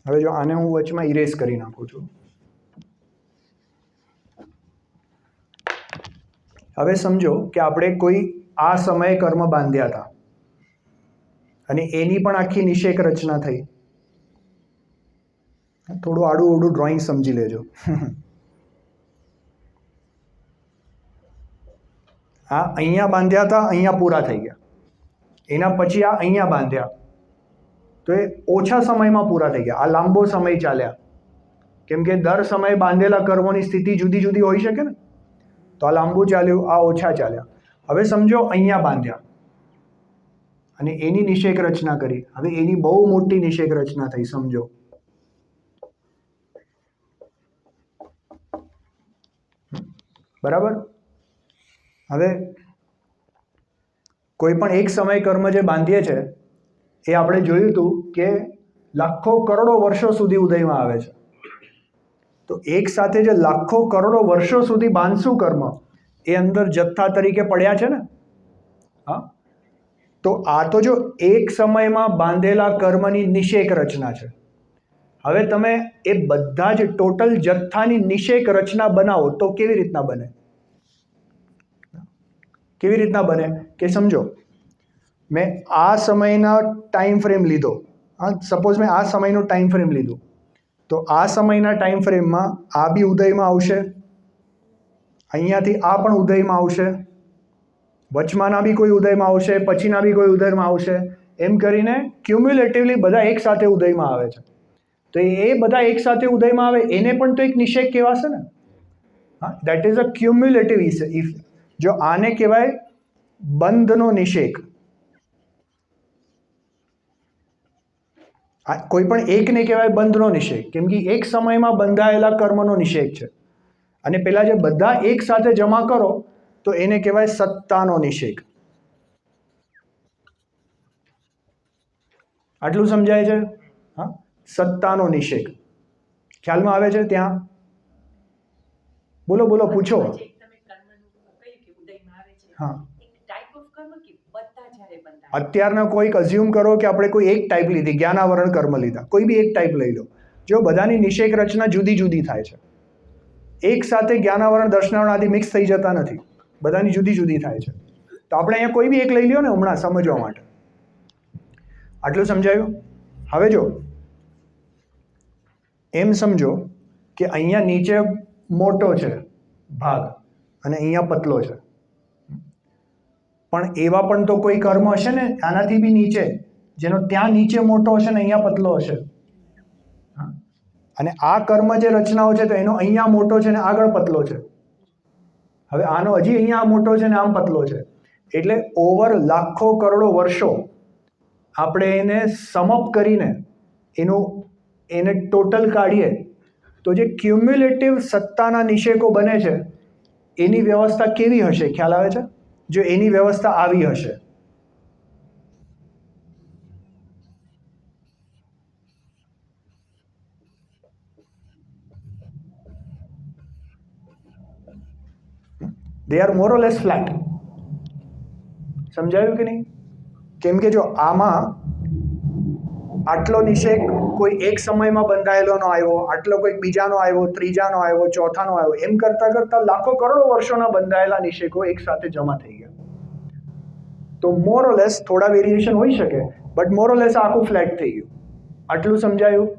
હવે જો આને હું વચમાં ઇરેઝ કરી નાખું છું. હવે સમજો કે આપણે કોઈ આ સમયે કર્મ બાંધ્યા હતા અને એની પણ આખી નિષેક રચના થઈ. થોડું આડું ઓડું ડ્રોઈંગ સમજી લેજો. આ અહીંયા બાંધ્યા હતા, અહીંયા પૂરા થઈ ગયા. એના પછી આ અહીંયા બાંધ્યા તો એ ઓછા સમયમાં પૂરા થઈ ગયા. આ લાંબો સમય ચાલ્યા, કેમ કે દર સમયે બાંધેલા કર્મોની સ્થિતિ જુદી જુદી હોઈ શકે ને. તો આ લાંબુ ચાલ્યું, આ ઓછા ચાલ્યા. હવે સમજો અહીંયા બાંધ્યા અને એની નિષેક રચના કરી. હવે એની બહુ મોટી નિષેક રચના થઈ, સમજો. બરાબર? હવે કોઈ પણ એક સમય કર્મ જે બાંધીએ છે એ આપણે જોયું હતું કે લાખો કરોડો વર્ષો સુધી ઉદયમાં આવે છે. તો એક સાથે જે લાખો કરોડો વર્ષો સુધી બાંધશું કર્મ એ અંદર જથ્થા તરીકે પડ્યા છે ને. હા, તો આ તો જો એક સમયમાં બાંધેલા કર્મની નિષેક રચના છે. હવે તમે એ બધા જ ટોટલ જથ્થાની નિષેક રચના બનાવો તો કેવી રીતના બને? કેવી રીતના બને કે સમજો મેં આ સમયના ટાઈમ ફ્રેમ લીધો. હા, સપોઝ મેં આ સમયનું ટાઈમ ફ્રેમ લીધું તો આ સમયના ટાઈમ ફ્રેમમાં આ બી ઉદયમાં આવશે, અહીંયાથી આ પણ ઉદયમાં આવશે, વચમાંના બી કોઈ ઉદયમાં આવશે, પછીના બી કોઈ ઉદયમાં આવશે, એમ કરીને ક્યુમ્યુલેટિવલી બધા એક સાથે ઉદયમાં આવે છે. તો એ બધા એક સાથે ઉદયમાં આવે એને પણ તો એક નિષેક કહેવાશે ને. હા, that is a cumulative if. જો આને કહેવાય બંધનો નિષેક. કોઈ પણ એકને કહેવાય બંધનો નિષેક, કેમ કે એક સમયમાં બંધાયેલા કર્મનો નિષેક છે. અને પેલા જે બધા એક સાથે જમા કરો તો એને કહેવાય સત્તાનો નિષેક. આટલું સમજાય છે? હા, સત્તાનો નિષેક ખ્યાલમાં આવે છે ત્યાં? બોલો બોલો, પૂછો. હા, અત્યારના કોઈક અઝ્યુમ કરો કે આપણે કોઈ એક ટાઈપ લીધી, જ્ઞાનાવરણ કર્મ લીધા, કોઈ બી એક ટાઈપ લઈ લો. જો બધાની નિષેક રચના જુદી જુદી થાય છે, એક સાથે જ્ઞાનાવરણ દર્શનાવરણ આદિ મિક્સ થઈ જતા નથી, બધાની જુદી જુદી થાય છે. તો આપણે અહીંયા કોઈ બી એક લઈ લ્યો ને હમણાં સમજવા માટે. આટલું સમજાયું? હવે જો એમ સમજો કે અહીંયા નીચે મોટો છે ભાગ અને અહીંયા પતલો છે, પણ એવા પણ તો કોઈ કર્મ હશે ને આનાથી બી નીચે, જેનો ત્યાં નીચે મોટો હશે ને અહીંયા પતલો હશે. અને આ કર્મ જે રચનાઓ છે તો એનો અહીંયા મોટો છે ને આગળ પતલો છે. હવે આનો હજી અહીંયા મોટો છે ને આમ પતલો છે. એટલે ઓવર લાખો કરોડો વર્ષો આપણે એને સમઅપ કરીને એને ટોટલ કાઢીએ તો જે ક્યુમ્યુલેટિવ સત્તાના નિષેકો બને છે એની વ્યવસ્થા કેવી હશે? ખ્યાલ આવે છે? જો એની વ્યવસ્થા આવી હશે, they are more or less flat. સમજાયું કે નહીં? કેમ કે જો આમાં આટલો નિષેક કોઈ એક સમયમાં બંધાયેલો નો આવ્યો, આટલો કોઈક બીજાનો આવ્યો, ત્રીજાનો આવ્યો, ચોથાનો આવ્યો, એમ કરતા કરતા લાખો કરોડો વર્ષોના બંધાયેલા નિષેકો એક સાથે જમા થઈ ગયા. તો મોર ઓર લેસ થોડા વેરિએશન હોઈ શકે, બટ મોર ઓર લેસ આખું ફ્લેટ થઈ ગયું. આટલું સમજાયું?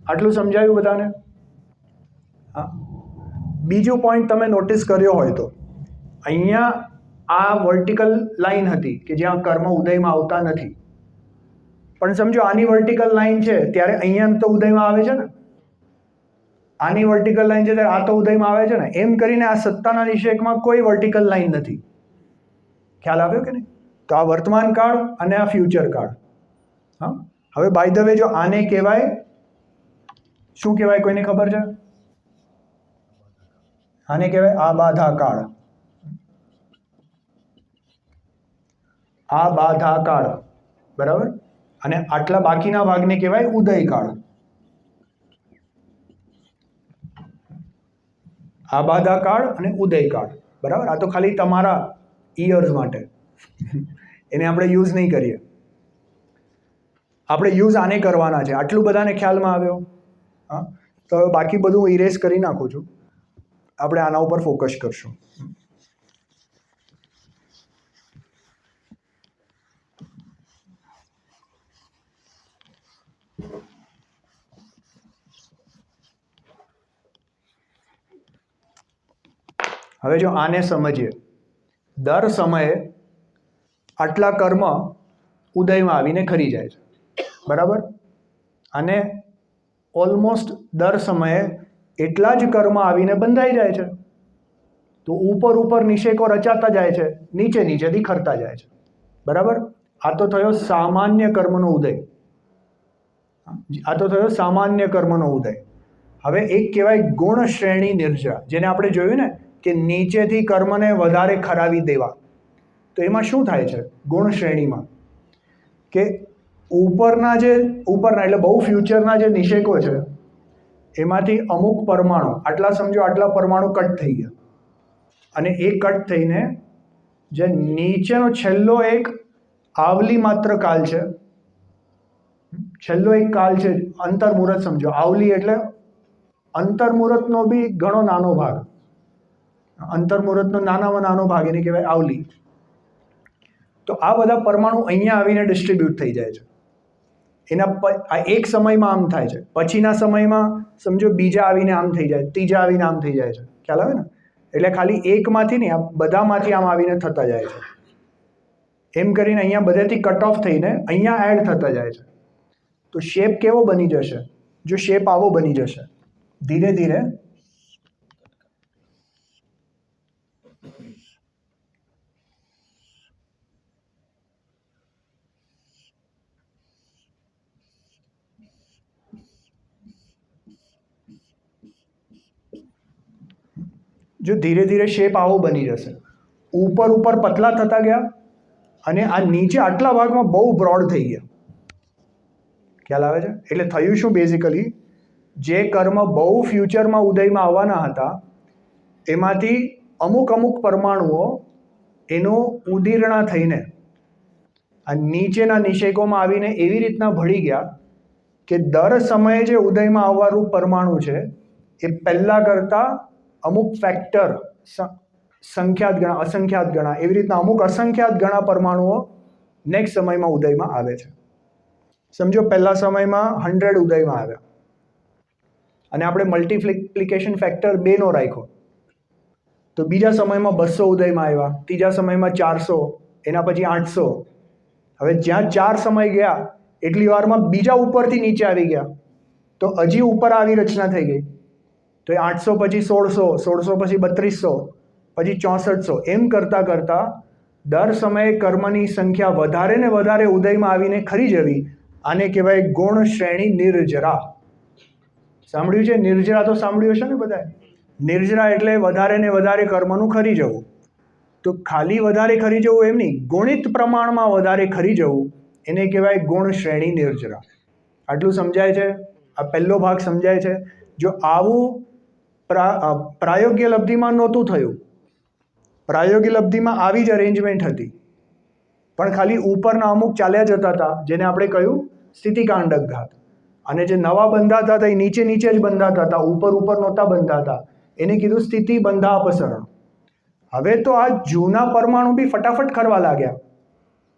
આટલું સમજાયું બધાને? હા. બીજું પોઈન્ટ તમે નોટિસ કર્યો હોય તો અહીંયા આ વર્ટિકલ લાઈન હતી કે જ્યાં કર્મ ઉદયમાં આવતા નથી, પણ સમજો આની વર્ટિકલ લાઈન છે ત્યારે અહીંયા તો ઉદયમાં આવે છે ને, આની વર્ટિકલ લાઈન છે ત્યારે આ તો ઉદયમાં આવે છે ને. એમ કરીને આ સત્તાના નિષેકમાં કોઈ વર્ટિકલ લાઈન નથી. ખ્યાલ આવ્યો કે નહીં? તો આ વર્તમાન કાળ અને આ ફ્યુચર કાળ. હા, હવે બાય ધ વે જો આને કહેવાય શું કહેવાય? કોઈને ખબર છે? આને કહેવાય આ બાધા કાળ. આ બાધા કાળ, બરાબર. અને આટલા બાકીના ભાગને કહેવાય ઉદય કાળ. આ બાધા કાળ અને ઉદય કાળ, બરાબર. આ તો ખાલી તમારા ઇયર્સ માટે, એને આપણે યુઝ નહીં કરીએ. આપણે યુઝ આને કરવાના છે. આટલું બધાને ખ્યાલમાં આવ્યો? હા, તો હવે બાકી બધું હું ઇરેઝ કરી નાખું છું, આપણે આના ઉપર ફોકસ કરશું. હવે જો આને સમજીએ, દર સમયે આટલા કર્મ ઉદયમાં આવીને ખરી જાય છે, બરાબર. અને ઓલમોસ્ટ દર સમયે એટલા જ કર્મ આવીને બંધાઈ જાય છે. તો ઉપર ઉપર નિષેકો રચાતા જાય છે, નીચે નીચેથી ખરતા જાય છે, બરાબર. આ તો થયો સામાન્ય કર્મનો ઉદય. આ તો થયો સામાન્ય કર્મનો ઉદય. હવે એક કહેવાય ગુણ શ્રેણી નિર્જા, જેને આપણે જોયું ને કે નીચેથી કર્મને વધારે ખરાવી દેવા. તો એમાં શું થાય છે ગુણ શ્રેણીમાં? કે ઉપરના એટલે બહુ ફ્યુચરના જે નિષેકો છે એમાંથી અમુક પરમાણુ, આટલા સમજો આટલા પરમાણુ કટ થઈ ગયા, અને એ કટ થઈને જે નીચેનો છેલ્લો એક આવલી માત્ર કાલ છે, છેલ્લો એક કાલ છે અંતર્મુહૂર્ત સમજો. આવલી એટલે અંતર્મુહૂર્તનો બી ઘણો નાનો ભાગ, અંતર્મુહૂર્તનો નાનામાં નાનો ભાગ એને કહેવાય આવલી. તો આ બધા પરમાણુ અહીંયા આવીને ડિસ્ટ્રીબ્યુટ થઈ જાય છે. આ એક સમયમાં આમ થાય છે, પછીના સમયમાં સમજો બીજા આવીને આમ થઈ જાય, ત્રીજા આવીને આમ થઈ જાય છે. ખ્યાલ આવે ને? એટલે ખાલી એકમાંથી નહીં, આ બધામાંથી આમ આવીને થતા જાય છે. એમ કરીને અહીંયા બધેથી કટ ઓફ થઈને અહીંયા એડ થતા જાય છે. તો શેપ કેવો બની જશે? જો શેપ આવો બની જશે, ધીરે ધીરે જો ધીરે ધીરે શેપ આવો બની જશે, ઉપર ઉપર પતલા થતા ગયા અને આ નીચે આટલા ભાગમાં બહુ બ્રોડ થઈ ગયા. ખ્યાલ આવે છે? એટલે થયું શું બેઝિકલી, જે કર્મ બહુ ફ્યુચરમાં ઉદયમાં આવવાના હતા એમાંથી અમુક અમુક પરમાણુઓ એનું ઉદીર્ણા થઈને આ નીચેના નિષેકોમાં આવીને એવી રીતના ભળી ગયા કે દર સમયે જે ઉદયમાં આવવાનું પરમાણુ છે એ પહેલાં કરતાં અમુક ફેક્ટર સંખ્યાત ગણા, અસંખ્યાત ગણા, એવી રીતના અમુક અસંખ્યાત ગણા પરમાણુઓ નેક્સ્ટ સમયમાં ઉદયમાં આવે છે. સમજો પહેલા સમયમાં 100 ઉદયમાં આવ્યા અને આપણે મલ્ટીપ્લિકેશન ફેક્ટર 2નો રાખ્યો, તો બીજા સમયમાં 200 ઉદયમાં આવ્યા, ત્રીજા સમયમાં 400, એના પછી 800. હવે જ્યાં 4 સમય ગયા એટલી વારમાં બીજા ઉપરથી નીચે આવી ગયા, તો હજી ઉપર આવી રચના થઈ ગઈ. તો એ 800 પછી 1600, 1600 પછી 3200, પછી 6400, એમ કરતાં કરતાં દર સમયે કર્મની સંખ્યા વધારે ને વધારે ઉદયમાં આવીને ખરી જવી. આને કહેવાય ગુણ શ્રેણી નિર્જરા. સાંભળ્યું છે? નિર્જરા તો સાંભળ્યું હશે ને બધાએ. નિર્જરા એટલે વધારે ને વધારે કર્મનું ખરી જવું. તો ખાલી વધારે ખરી જવું એમ નહીં, ગુણિત પ્રમાણમાં વધારે ખરી જવું, એને કહેવાય ગુણ શ્રેણી નિર્જરા. આટલું સમજાય છે? આ પહેલો ભાગ સમજાય છે? જો આવું પ્રાયોગ્ય લબ્ધિમાં નહોતું થયું. પ્રાયોગિક લબ્ધિમાં આવી જ અરેન્જમેન્ટ હતી, પણ ખાલી ઉપરના અમુક ચાલ્યા જતા હતા, જેને આપણે કહ્યું સ્થિતિકાંડક ઘાત. અને જે નવા બંધાતા હતા એ નીચે નીચે જ બંધાતા હતા, ઉપર ઉપર નહોતા બંધાતા, એને કીધું સ્થિતિ બંધા અપસરણ. હવે તો આ જૂના પરમાણુ બી ફટાફટ ખરવા લાગ્યા,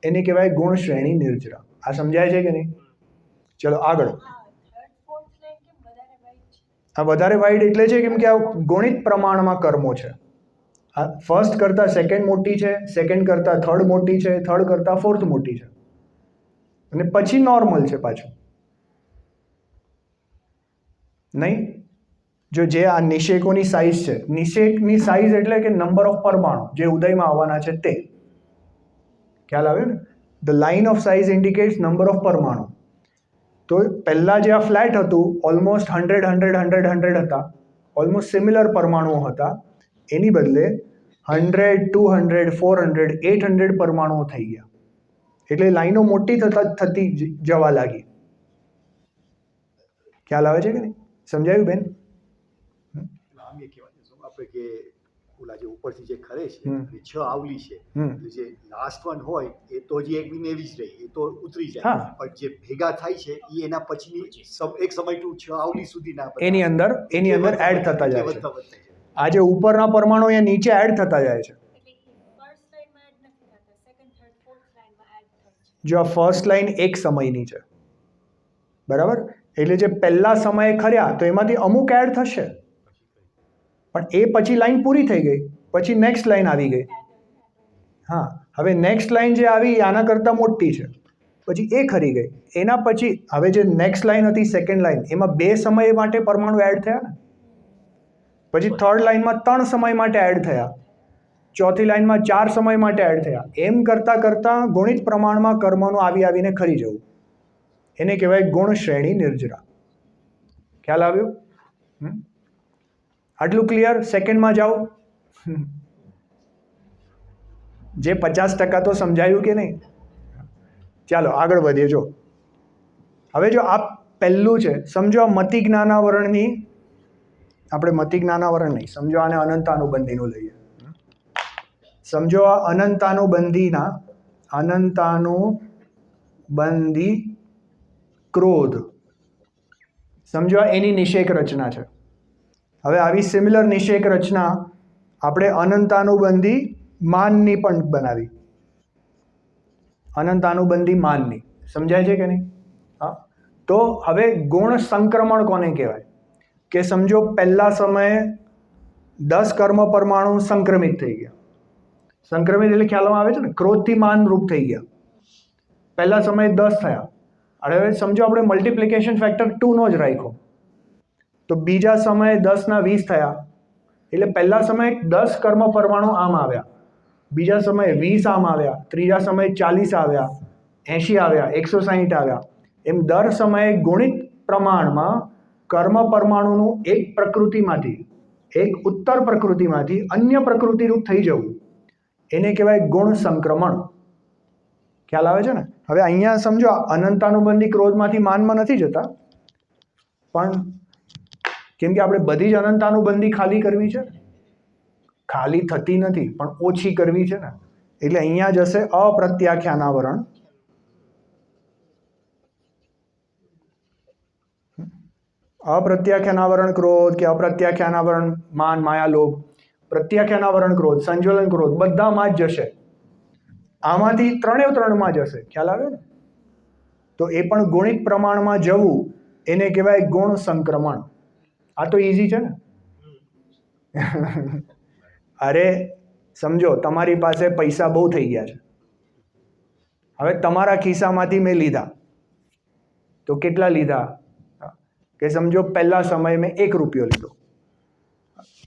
એને કહેવાય ગુણ શ્રેણી નિર્જરા. આ સમજાય છે કે નહીં? ચલો આગળ. આ વધારે વાઇડ એટલે છે કેમ કે આ ગણિત પ્રમાણમાં કર્મો છે. આ ફર્સ્ટ કરતાં સેકન્ડ મોટી છે, સેકન્ડ કરતાં થર્ડ મોટી છે, થર્ડ કરતાં ફોર્થ મોટી છે, અને પછી નોર્મલ છે પાછું. નહીં? જો જે આ નિષેકોની સાઇઝ છે, નિષેકની સાઇઝ એટલે કે નંબર ઓફ પરમાણુ જે ઉદયમાં આવવાના છે તે. ખ્યાલ આવ્યો ને? The line of size indicates number of પરમાણુ. તો પહેલાં જે આ ફ્લેટ હતું ઓલમોસ્ટ 100 100 100 100 હતા, ઓલમોસ્ટ સિમિલર પરમાણુઓ હતા. એની બદલે 100 200 400 800 પરમાણુઓ થઈ ગયા. એટલે લાઈનો મોટી થતી જવા લાગી. ખ્યાલ આવે છે કે નહીં? સમજાયું બેન?
આપણે કે ઓલા જે ઉપરથી જે ખરે છે 6 આવલી છે, એટલે જે લાસ્ટ વન હોય એ તો જે એક બી એવી જ રહી, એ તો ઉતરી જાય, પણ જે ભેગા થાય છે એ એના પછીની એક સમય ટુ 6 આવલી સુધીના
એની અંદર એડ થતા જાય છે. આ જે ઉપરના પરમાણુ એ નીચે એડ થતા જાય છે. જો આ ફર્સ્ટ લાઈન એક સમયની છે, બરાબર, એટલે જે પહેલા સમયે ખર્યા તો એમાંથી અમુક એડ થશે, પણ એ પછી લાઈન પૂરી થઈ ગઈ, પછી નેક્સ્ટ લાઈન આવી ગઈ. હા, હવે નેક્સ્ટ લાઈન જે આવી આના કરતાં મોટી છે, પછી એ ખરી ગઈ. એના પછી હવે જે નેક્સ્ટ લાઈન હતી સેકન્ડ લાઈન, એમાં 2 સમય માટે પરમાણુ એડ થયા ને, પછી થર્ડ લાઈનમાં 3 સમય માટે એડ થયા, ચોથી લાઈનમાં 4 સમય માટે એડ થયા. એમ કરતાં કરતાં ગુણિત પ્રમાણમાં કર્મનું આવીને ખરી જવું, એને કહેવાય ગુણ શ્રેણી નિર્જરા. ખ્યાલ આવ્યું? આટલું ક્લિયર? સેકન્ડમાં જાઓ. જે 50% તો સમજાયું કે નહીં? ચાલો આગળ વધીએ. જો હવે જો આ પહેલું છે, સમજો આ મતિ જ્ઞાનાવરણની, આપણે મતિ જ્ઞાનાવરણ નહીં, સમજો આને અનંતાનુબંધીનું લઈએ. સમજો આ અનંતાનુબંધી ક્રોધ, સમજો આ એની નિષેક રચના છે. હવે આવી સિમિલર નિષેક રચના આપણે અનંતાનુબંધી માનની પણ બનાવી. અનંતાનુબંધી માનની સમજાય છે કે નહીં? હા. તો હવે ગુણ સંક્રમણ કોને કહેવાય? કે સમજો પહેલા સમયે 10 કર્મ પરમાણુ સંક્રમિત થઈ ગયા. સંક્રમિત એટલે ખ્યાલમાં આવે છે ને, ક્રોધથી માન રૂપ થઈ ગયા. પહેલા સમયે 10 થયા, અને હવે સમજો આપણે મલ્ટીપ્લિકેશન ફેક્ટર 2નો જ રાખ્યો, તો બીજા સમયે 10 ના 20 થયા. એટલે પહેલા સમયે 10 કર્મ પરમાણુ આમ આવ્યા, બીજા સમયે 20 આમ આવ્યા, ત્રીજા સમયે 40 આવ્યા, 80 આવ્યા, 160 આવ્યા. એમ દર સમયે ગુણિત પ્રમાણમાં કર્મ પરમાણુનું એક પ્રકૃતિમાંથી એક ઉત્તર પ્રકૃતિમાંથી અન્ય પ્રકૃતિરૂપ થઈ જવું એને કહેવાય ગુણ સંક્રમણ. ખ્યાલ આવે છે ને? હવે અહીંયા સમજો અનંતાનુબંધી ક્રોધમાંથી માનમાં નથી જતા, પણ કેમ કે આપણે બધી જ અનંતાનુબંધી ખાલી કરવી છે, ખાલી થતી નથી પણ ઓછી કરવી છે ને, એટલે અહીંયા જશે અપ્રત્યાખ્યાનાવરણ. અપ્રત્યાખ્યાનાવરણ ક્રોધ કે અપ્રત્યાખ્યાનાવરણ માન માયા લોભ, પ્રત્યાખ્યાનાવરણ ક્રોધ, સંજ્વલન ક્રોધ બધામાં જ જશે. આમાંથી ત્રણમાં જશે. ખ્યાલ આવે ને? તો એ પણ ગુણિત પ્રમાણમાં જવું એને કહેવાય ગુણ સંક્રમણ. આ તો ઈઝી છે ને. અરે સમજો તમારી પાસે પૈસા બહુ થઈ ગયા છે, હવે તમારા ખિસ્સામાંથી મેં લીધા, તો કેટલા લીધા? કે સમજો પહેલા સમયે મેં 1 રૂપિયો લીધો,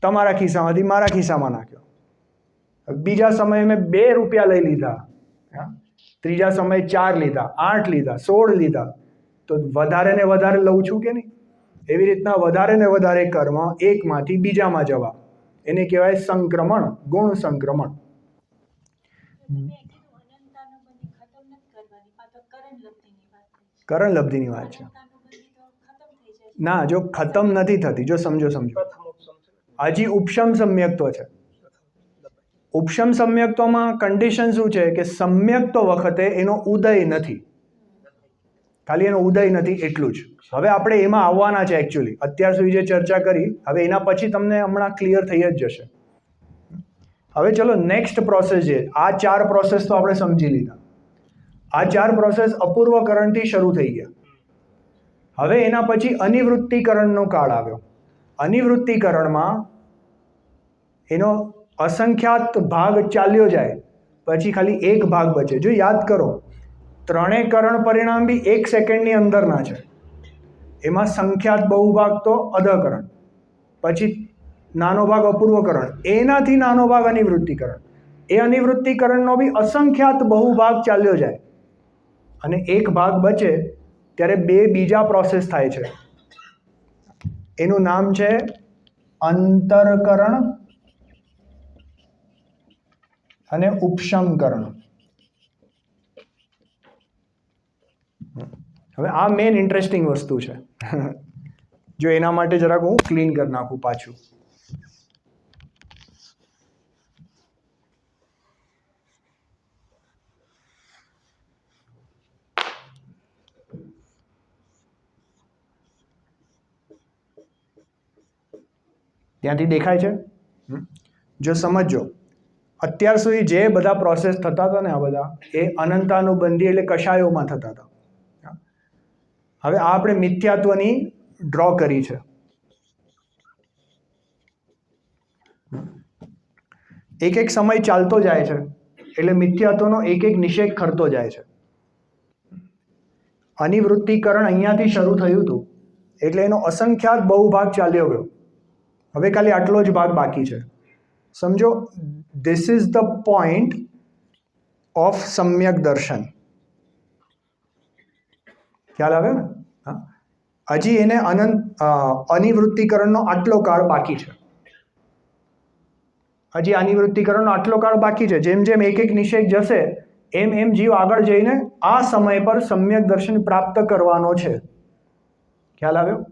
તમારા ખિસ્સામાંથી મારા ખિસ્સામાં નાખ્યો. બીજા સમયે મેં 2 રૂપિયા લઈ લીધા, ત્રીજા સમયે 4 લીધા, 8 લીધા, 16 લીધા, તો વધારે ને વધારે લઉં છું કે નહીં? એવી રીતના વધારે ને વધારે કર્મ એકમાંથી બીજામાં જવા એને કહેવાય સંક્રમણ, ગુણ સંક્રમણ. કરણ લબ્ધિની વાત છે. ના, જો ખતમ નથી થતી, જો સમજો હજી ઉપશમ સમ્યક્ત્વ છે. ઉપશમ સમ્યક્ત્વમાં કન્ડિશન શું છે કે સમ્યક્ત્વ વખતે એનો ઉદય નથી, ખાલી એનો ઉદય નથી એટલું જ. હવે આપણે એમાં આવવાના છે એકચ્યુઅલી. અત્યાર સુધી જે ચર્ચા કરી, હવે એના પછી તમને હમણાં ક્લિયર થઈ જ જશે. હવે ચલો નેક્સ્ટ પ્રોસેસ છે. આ 4 પ્રોસેસ તો આપણે સમજી લીધા. આ 4 પ્રોસેસ અપૂર્વકરણથી શરૂ થઈ ગયા. હવે એના પછી અનિવૃત્તિકરણનો કાળ આવ્યો. અનિવૃત્તિકરણમાં એનો અસંખ્યાત ભાગ ચાલ્યો જાય, પછી ખાલી એક ભાગ બચે. જો યાદ કરો, ત્રણેય કરણ પરિણામ બી 1 સેકન્ડની અંદરના છે. એમાં સંખ્યાત બહુભાગ તો અધકરણ, પછી નાનો ભાગ અપૂર્વકરણ, એનાથી નાનો ભાગ અનિવૃત્તિકરણ. એ અનિવૃત્તિકરણનો બી અસંખ્યાત બહુભાગ ચાલ્યો જાય અને એક ભાગ બચે ત્યારે 2 બીજા પ્રોસેસ થાય છે. એનું નામ છે અંતરકરણ અને ઉપશમકરણ. હવે આ મેઇન ઇન્ટરેસ્ટિંગ વસ્તુ છે. જો એના માટે જરાક હું ક્લીન કરી નાખું પાછું. ત્યાંથી દેખાય છે? જો સમજો, અત્યાર સુધી જે બધા પ્રોસેસ થતા હતા ને, આ બધા એ અનંતાનુબંધી એટલે કશાયોમાં થતા હતા. હવે આ આપણે મિથ્યાત્વની ડ્રો કરી છે. એક એક સમય ચાલતો જાય છે એટલે મિથ્યાત્વનો એક એક નિષેધ ખરતો જાય છે. અનિવૃત્તિકરણ અહીંયાથી શરૂ થયું હતું એટલે એનો અસંખ્યાત બહુભાગ ચાલ્યો ગયો. હવે ખાલી આટલો જ ભાગ બાકી છે. સમજો, this is the point of સમ્યક દર્શન. ખ્યાલ આવે ને? હા, હજી એને અનિવૃત્તિકરણનો આટલો કાળ બાકી છે. હજી અનિવૃત્તિકરણનો આટલો કાળ બાકી છે. જેમ જેમ એક એક નિષેધ જશે એમ એમ જીવ આગળ જઈને આ સમય પર સમ્યક દર્શન પ્રાપ્ત કરવાનો છે. ખ્યાલ આવ્યો?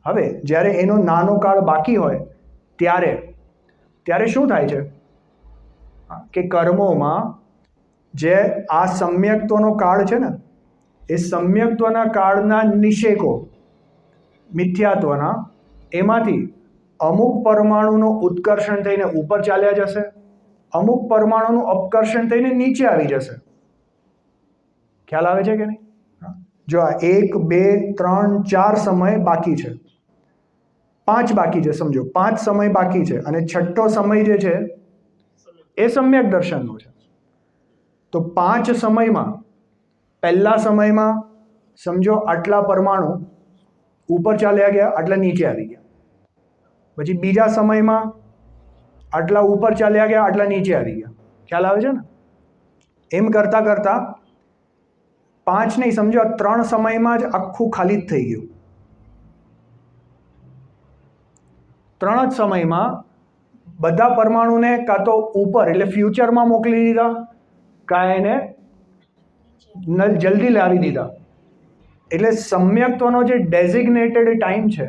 હવે જ્યારે એનો નાનો કાળ બાકી હોય ત્યારે શું થાય છે કે કર્મોમાં જે આ સમ્યક્ત્વનો કાળ છે ને, એ સમ્યક્ત્વના કાળના નિષેકો મિથ્યાત્વના, એમાંથી અમુક પરમાણુનું ઉત્કર્ષણ થઈને ઉપર ચાલ્યા જશે, અમુક પરમાણુનું અપકર્ષણ થઈને નીચે આવી જશે. ખ્યાલ આવે છે કે નહીં? જો આ 1 2 3 4 સમય બાકી છે, 5 બાકી છે. સમજો 5 સમય બાકી છે અને છઠ્ઠો સમય જે છે એ સમ્યક દર્શનનો છે. તો 5 સમયમાં પહેલા સમયમાં સમજો આટલા પરમાણુ ઉપર ચાલ્યા ગયા, આટલા નીચે આવી ગયા. પછી બીજા સમયમાં આટલા ઉપર ચાલ્યા ગયા, આટલા નીચે આવી ગયા. ખ્યાલ આવે છે ને? એમ કરતાં કરતાં 5 નહીં, સમજો 3 સમયમાં જ આખું ખાલી જ થઈ ગયું. 3 જ સમયમાં બધા પરમાણુને કાં તો ઉપર એટલે ફ્યુચરમાં મોકલી દીધા, કાં એને જલ્દી લાવી દીધા. એટલે સમ્યક્ત્વનો જે ડેઝિગ્નેટેડ ટાઈમ છે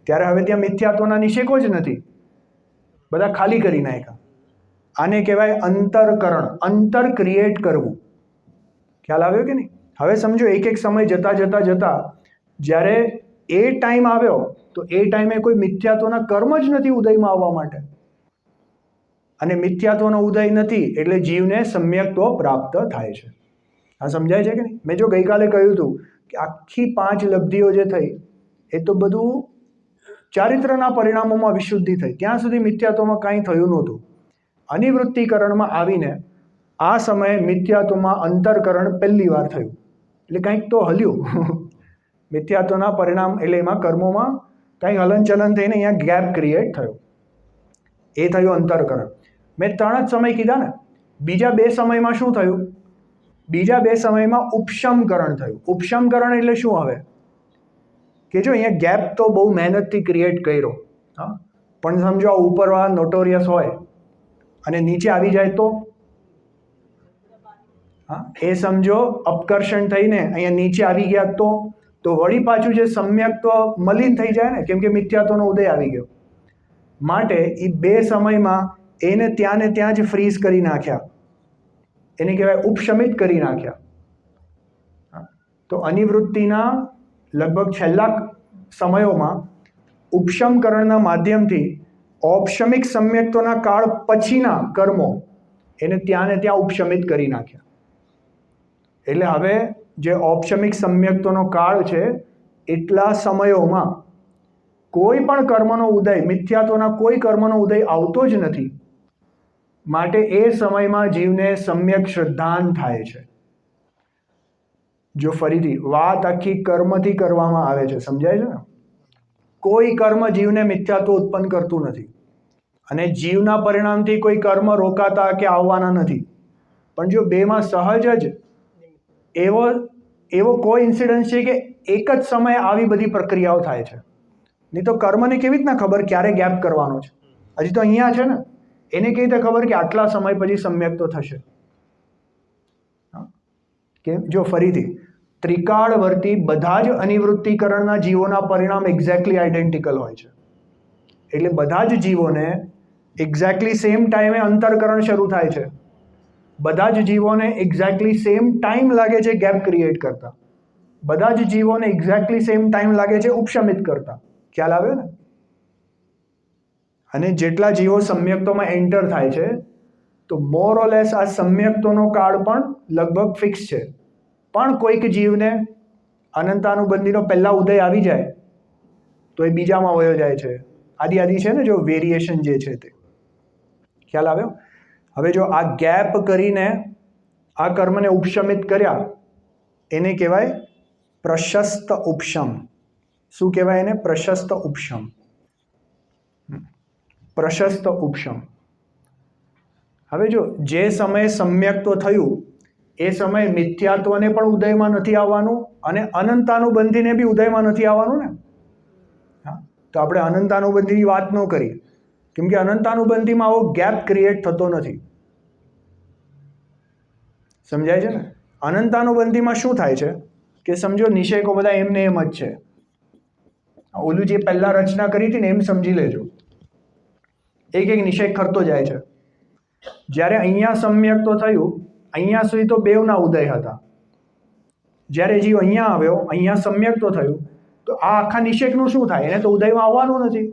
ત્યારે હવે ત્યાં મિથ્યાત્વના નિષેકો જ નથી, બધા ખાલી કરી નાખ્યા. આને કહેવાય અંતરકરણ, અંતર ક્રિએટ કરવું. ખ્યાલ આવ્યો કે નહીં? હવે સમજો એક એક સમય જતા જતા જતા જ્યારે એ ટાઈમ આવ્યો તો એ ટાઈમે કોઈ મિથ્યાત્વના કર્મ જ નથી ઉદયમાં આવવા માટે, અને મિથ્યાત્વનો ઉદય નથી એટલે જીવને સમ્યક્ત્વ પ્રાપ્ત થાય છે. આ સમજાય છે કે નહીં? મેં જો ગઈકાલે કહ્યું હતું કે આખી 5 લબ્ધિઓ જે થઈ એ તો બધું ચારિત્રના પરિણામોમાં વિશુદ્ધિ થઈ, ત્યાં સુધી મિથ્યાત્વમાં કાંઈ થયું નહોતું. અનિવૃત્તિકરણમાં આવીને આ સમયે મિથ્યાત્વમાં અંતરકરણ પહેલી વાર થયું, એટલે કંઈક તો હલ્યું. મિથ્યાત્વના પરિણામ એટલે એમાં કર્મોમાં કંઈક હલનચલન થઈને અહીંયા ગેપ ક્રિએટ થયો, એ થયું અંતરકરણ. મેં 3 જ સમય કીધા ને. બીજા 2 સમયમાં શું થયું? બીજા 2 સમયમાં ઉપશમકરણ થયું. ઉપશમકરણ એટલે શું? હવે કે જો અહીંયા ગેપ તો બહુ મહેનતથી ક્રિએટ કર્યો, હા, પણ સમજો આ ઉપરવાળા નોટોરિયસ હોય અને નીચે આવી જાય તો, હા, એ સમજો અપકર્ષણ થઈને અહીંયા નીચે આવી ગયા તો વળી પાછું જે સમ્યક્ત્વ મલિન થઈ જાય ને, કેમ કે મિથ્યાત્વનો ઉદય આવી ગયો. માટે એ 2 સમયમાં એને ત્યાં ને ત્યાં જ ફ્રીઝ કરી નાખ્યા, એને કહેવાય ઉપશમિત કરી નાખ્યા. તો અનિવૃત્તિના લગભગ છેલ્લા સમયોમાં ઉપશમકરણના માધ્યમથી ઔપશમિક સમ્યક્ત્વના કાળ પછીના કર્મો એને ત્યાં ને ત્યાં ઉપશમિત કરી નાખ્યા. એટલે હવે જે ઔપશમિક સમ્યક્ત્વનો કાળ છે એટલા સમયોમાં કોઈ પણ કર્મનો ઉદય, મિથ્યાત્વના કોઈ કર્મનો ઉદય આવતો જ નથી. માટે એ સમયમાં જીવને સમ્યક શ્રદ્ધાન થાય છે. જો ફરીથી વાત આખી કર્મથી કરવામાં આવે છે, સમજાય છે ને? કોઈ કર્મ જીવને મિથ્યાત્વ ઉત્પન્ન કરતું નથી, અને જીવના પરિણામથી કોઈ કર્મ રોકાતા કે આવવાના નથી. પણ જો બેમાં સહજ જ એવો કોઈ ઇન્સિડન્સ છે કે એક જ સમયે આવી બધી પ્રક્રિયાઓ થાય છે. નહીં તો કર્મને કેવી રીતના ખબર ક્યારે ગેપ કરવાનો છે? હજી તો અહીંયા છે ને, એને કેવી રીતે ખબર કે આટલા સમય પછી સમ્યક તો થશે? કે જો ફરીથી ત્રિકાળવર્તી બધા જ અનિવૃત્તિકરણના જીવોના પરિણામ એક્ઝેક્ટલી આઈડેન્ટિકલ હોય છે. એટલે બધા જ જીવોને એક્ઝેક્ટલી સેમ ટાઈમે અંતરકરણ શરૂ થાય છે. બધા જ જીવોને એક્ઝેક્ટલી સેમ ટાઈમ લાગે છે ગેપ ક્રિએટ કરતા. બધા જ જીવોને એક્ઝેક્ટલી સેમ ટાઈમ લાગે છે ઉપશમિત કરતા. ખ્યાલ આવ્યો ને? અને જેટલા જીવો સમ્યક્ત્વમાં એન્ટર થાય છે તો મોર ઓર લેસ આ સમ્યક્ત્વનો કાળ પણ લગભગ ફિક્સ છે. પણ કોઈક જીવને અનંતાનુબંધીનો પહેલા ઉદય આવી જાય તો એ બીજામાં વયો જાય છે. આદિ છે ને, જો વેરિએશન જે છે તે. ખ્યાલ આવ્યો? હવે જો આ ગેપ કરીને આ કર્મને ઉપશમિત કર્યા એને કહેવાય પ્રશસ્ત ઉપશમ. શું કહેવાય એને? પ્રશસ્ત ઉપશમ. પ્રશસ્ત ઉપશમ. હવે જો જે સમયે સમ્યક્ત્વ થયું એ સમયે મિથ્યાત્વને પણ ઉદયમાં નથી આવવાનું અને અનંતાનુબંધીને બી ઉદયમાં નથી આવવાનું ને. હા, તો આપણે અનંતાનુબંધીની વાત ન કરીએ, કેમ કે અનંતાનુબંધીમાં આવો ગેપ ક્રિએટ થતો નથી. સમજાય છે ને? અનંતાનુબંધીમાં શું થાય છે કે સમજો નિષેકો બધા એમને એમ જ છે. ઓલું જે પહેલા રચના કરી હતી ને એમ સમજી લેજો, એક એક નિષેક કરતો જાય છે. જ્યારે અહીંયા સમ્યક તો થયું, અહીંયા સુધી તો બેવના ઉદય હતા. જ્યારે જીવ અહીંયા આવ્યો, અહીંયા સમ્યક તો થયું, તો આ આખા નિષેકનું શું થાય? એને તો ઉદયમાં આવવાનું નથી.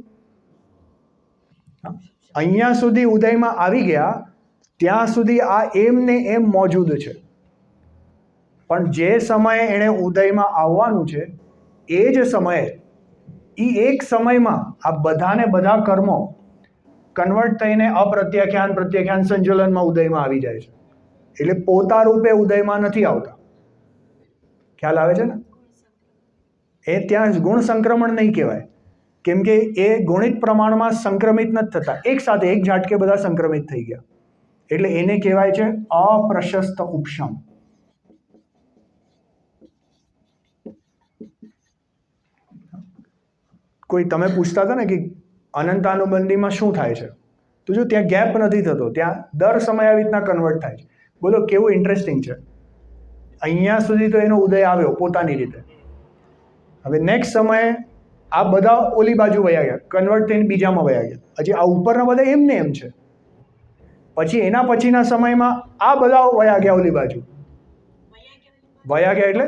અહીંયા સુધી ઉદયમાં આવી ગયા ત્યાં સુધી આ એમ ને એમ મોજૂદ છે. પણ જે સમયે એણે ઉદયમાં આવવાનું છે એ જ સમયે એક સમયમાં આ બધાને બધા કર્મો કન્વર્ટ થઈને અપ્રત્યાખ્યાન પ્રત્યાખ્યાન સંજોલનમાં ઉદયમાં આવી જાય છે. એટલે પોતા રૂપે ઉદયમાં નથી આવતા. ખ્યાલ આવે છે ને? એ ત્યાં ગુણ સંક્રમણ નહીં કહેવાય, કેમ કે એ ગુણિત પ્રમાણમાં સંક્રમિત નથી થતા. એક સાથે એક ઝાટકે બધા સંક્રમિત થઈ ગયા. એટલે એને કહેવાય છે અપ્રશસ્ત ઉપશમ. કોઈ તમે પૂછતા હતા ને કે અનંતાનુબંધીમાં શું થાય છે? તો જો ત્યાં ગેપ નથી થતો, ત્યાં દર સમયે આવી રીતના કન્વર્ટ થાય છે. બોલો કેવું ઇન્ટરેસ્ટિંગ છે. અહીંયા સુધી તો એનો ઉદય આવ્યો પોતાની રીતે. હવે નેક્સ્ટ સમયે આ બધા ઓલી બાજુ વયા ગયા, કન્વર્ટ થઈને બીજામાં વયા ગયા. હજી આ ઉપરના બધા એમ ને એમ છે. પછી એના પછીના સમયમાં આ બધા વયા ગયા ઓલી બાજુ. વયા ગયા એટલે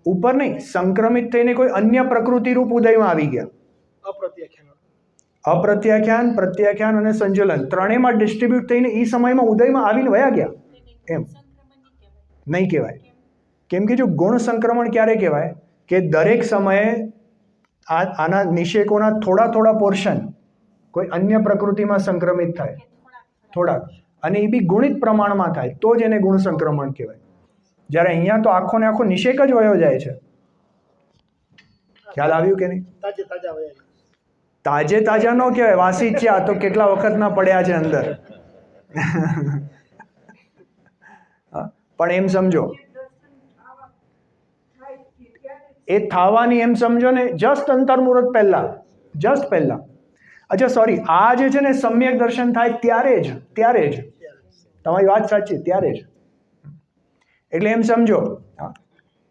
ઉપર નહીં, સંક્રમિત થઈને કોઈ અન્ય પ્રકૃતિ રૂપ ઉદયમાં આવી ગયા. અપ્રત્યાખ્યાન, પ્રત્યાખ્યાન અને સંજલન ત્રણેયમાં ડિસ્ટ્રીબ્યુટ થઈને એ સમયમાં ઉદયમાં આવીને વયા ગયા. એમ નહીં કહેવાય. કેમ કે જો ગુણ સંક્રમણ ક્યારે કહેવાય કે દરેક સમયે આના નિષેકોના થોડા થોડા પોર્શન કોઈ અન્ય પ્રકૃતિમાં સંક્રમિત થાય, થોડાક, અને એ બી ગુણિત પ્રમાણમાં થાય તો જ એને ગુણ સંક્રમણ કહેવાય. જ્યારે અહીંયા તો આખો ને આખો નિષેક જ વયો જાય છે. ખ્યાલ આવ્યું કે નહીં? તાજે તાજા ન કહેવાય, વાસી જ છે. આ તો કેટલા વખતના પડ્યા છે અંદર. પણ એમ સમજો, એ થવાની એમ સમજો ને જસ્ટ અંતર્મુહૂર્ત પહેલા, જસ્ટ પહેલા. અચ્છા સોરી, આ જે છે ને સમ્યક દર્શન થાય ત્યારે જ તમારી વાત સાચી, ત્યારે જ. એટલે એમ સમજો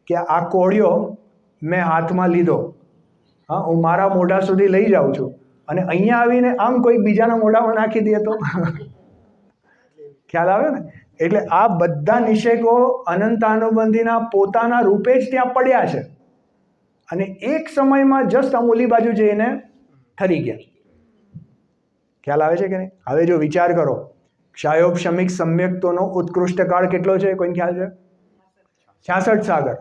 કે આ કોળિયો મેં હાથમાં લીધો, હા, હું મારા મોઢા સુધી લઈ જાઉં છું, અને અહીંયા આવીને આમ કોઈ બીજાના મોઢામાં નાખી દે તો ખ્યાલ આવે ને? એટલે આ બધા નિષેકો અનંતાનુબંધીના પોતાના રૂપે જ ત્યાં પડ્યા છે, અને એક સમયમાં જસ્ટ આમ ઓલી બાજુ જઈને ઠરી ગયા. ખ્યાલ આવે છે કે નહીં? હવે જો વિચાર કરો, ક્ષાયોપશમિક સમ્યક્તોનો ઉત્કૃષ્ટ કાળ કેટલો છે? કોઈને ખ્યાલ છે? 66 સાગર.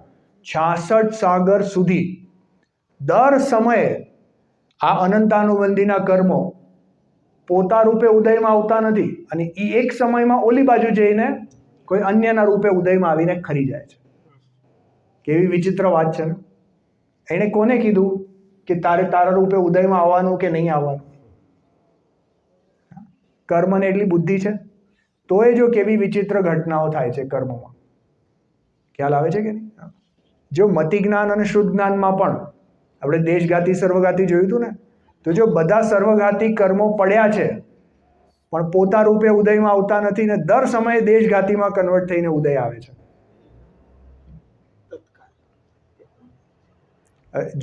66 સાગર સુધી દર સમયે આ અનંતાનુબંધીના કર્મો પોતા રૂપે ઉદયમાં આવતા નથી, અને એ એક સમયમાં ઓલી બાજુ જઈને કોઈ અન્યના રૂપે ઉદયમાં આવીને ખરી જાય છે. કેવી વિચિત્ર વાત છે ને? એણે કોને કીધું કે તારા રૂપે ઉદયમાં આવવાનું કે નહીં આવવાનું? કર્મને એટલી બુદ્ધિ છે તોય જો કેવી વિચિત્ર ઘટનાઓ થાય છે કર્મમાં. ખ્યાલ આવે છે કે નહીં? જો મતિ જ્ઞાન અને શુદ્ધ જ્ઞાનમાં પણ આપણે દેશઘાતી સર્વઘાતી જોયું હતું ને, તો જો બધા સર્વઘાતી કર્મો પડ્યા છે પણ પોતા રૂપે ઉદયમાં આવતા નથી, ને દર સમયે દેશઘાતીમાં કન્વર્ટ થઈને ઉદય આવે છે.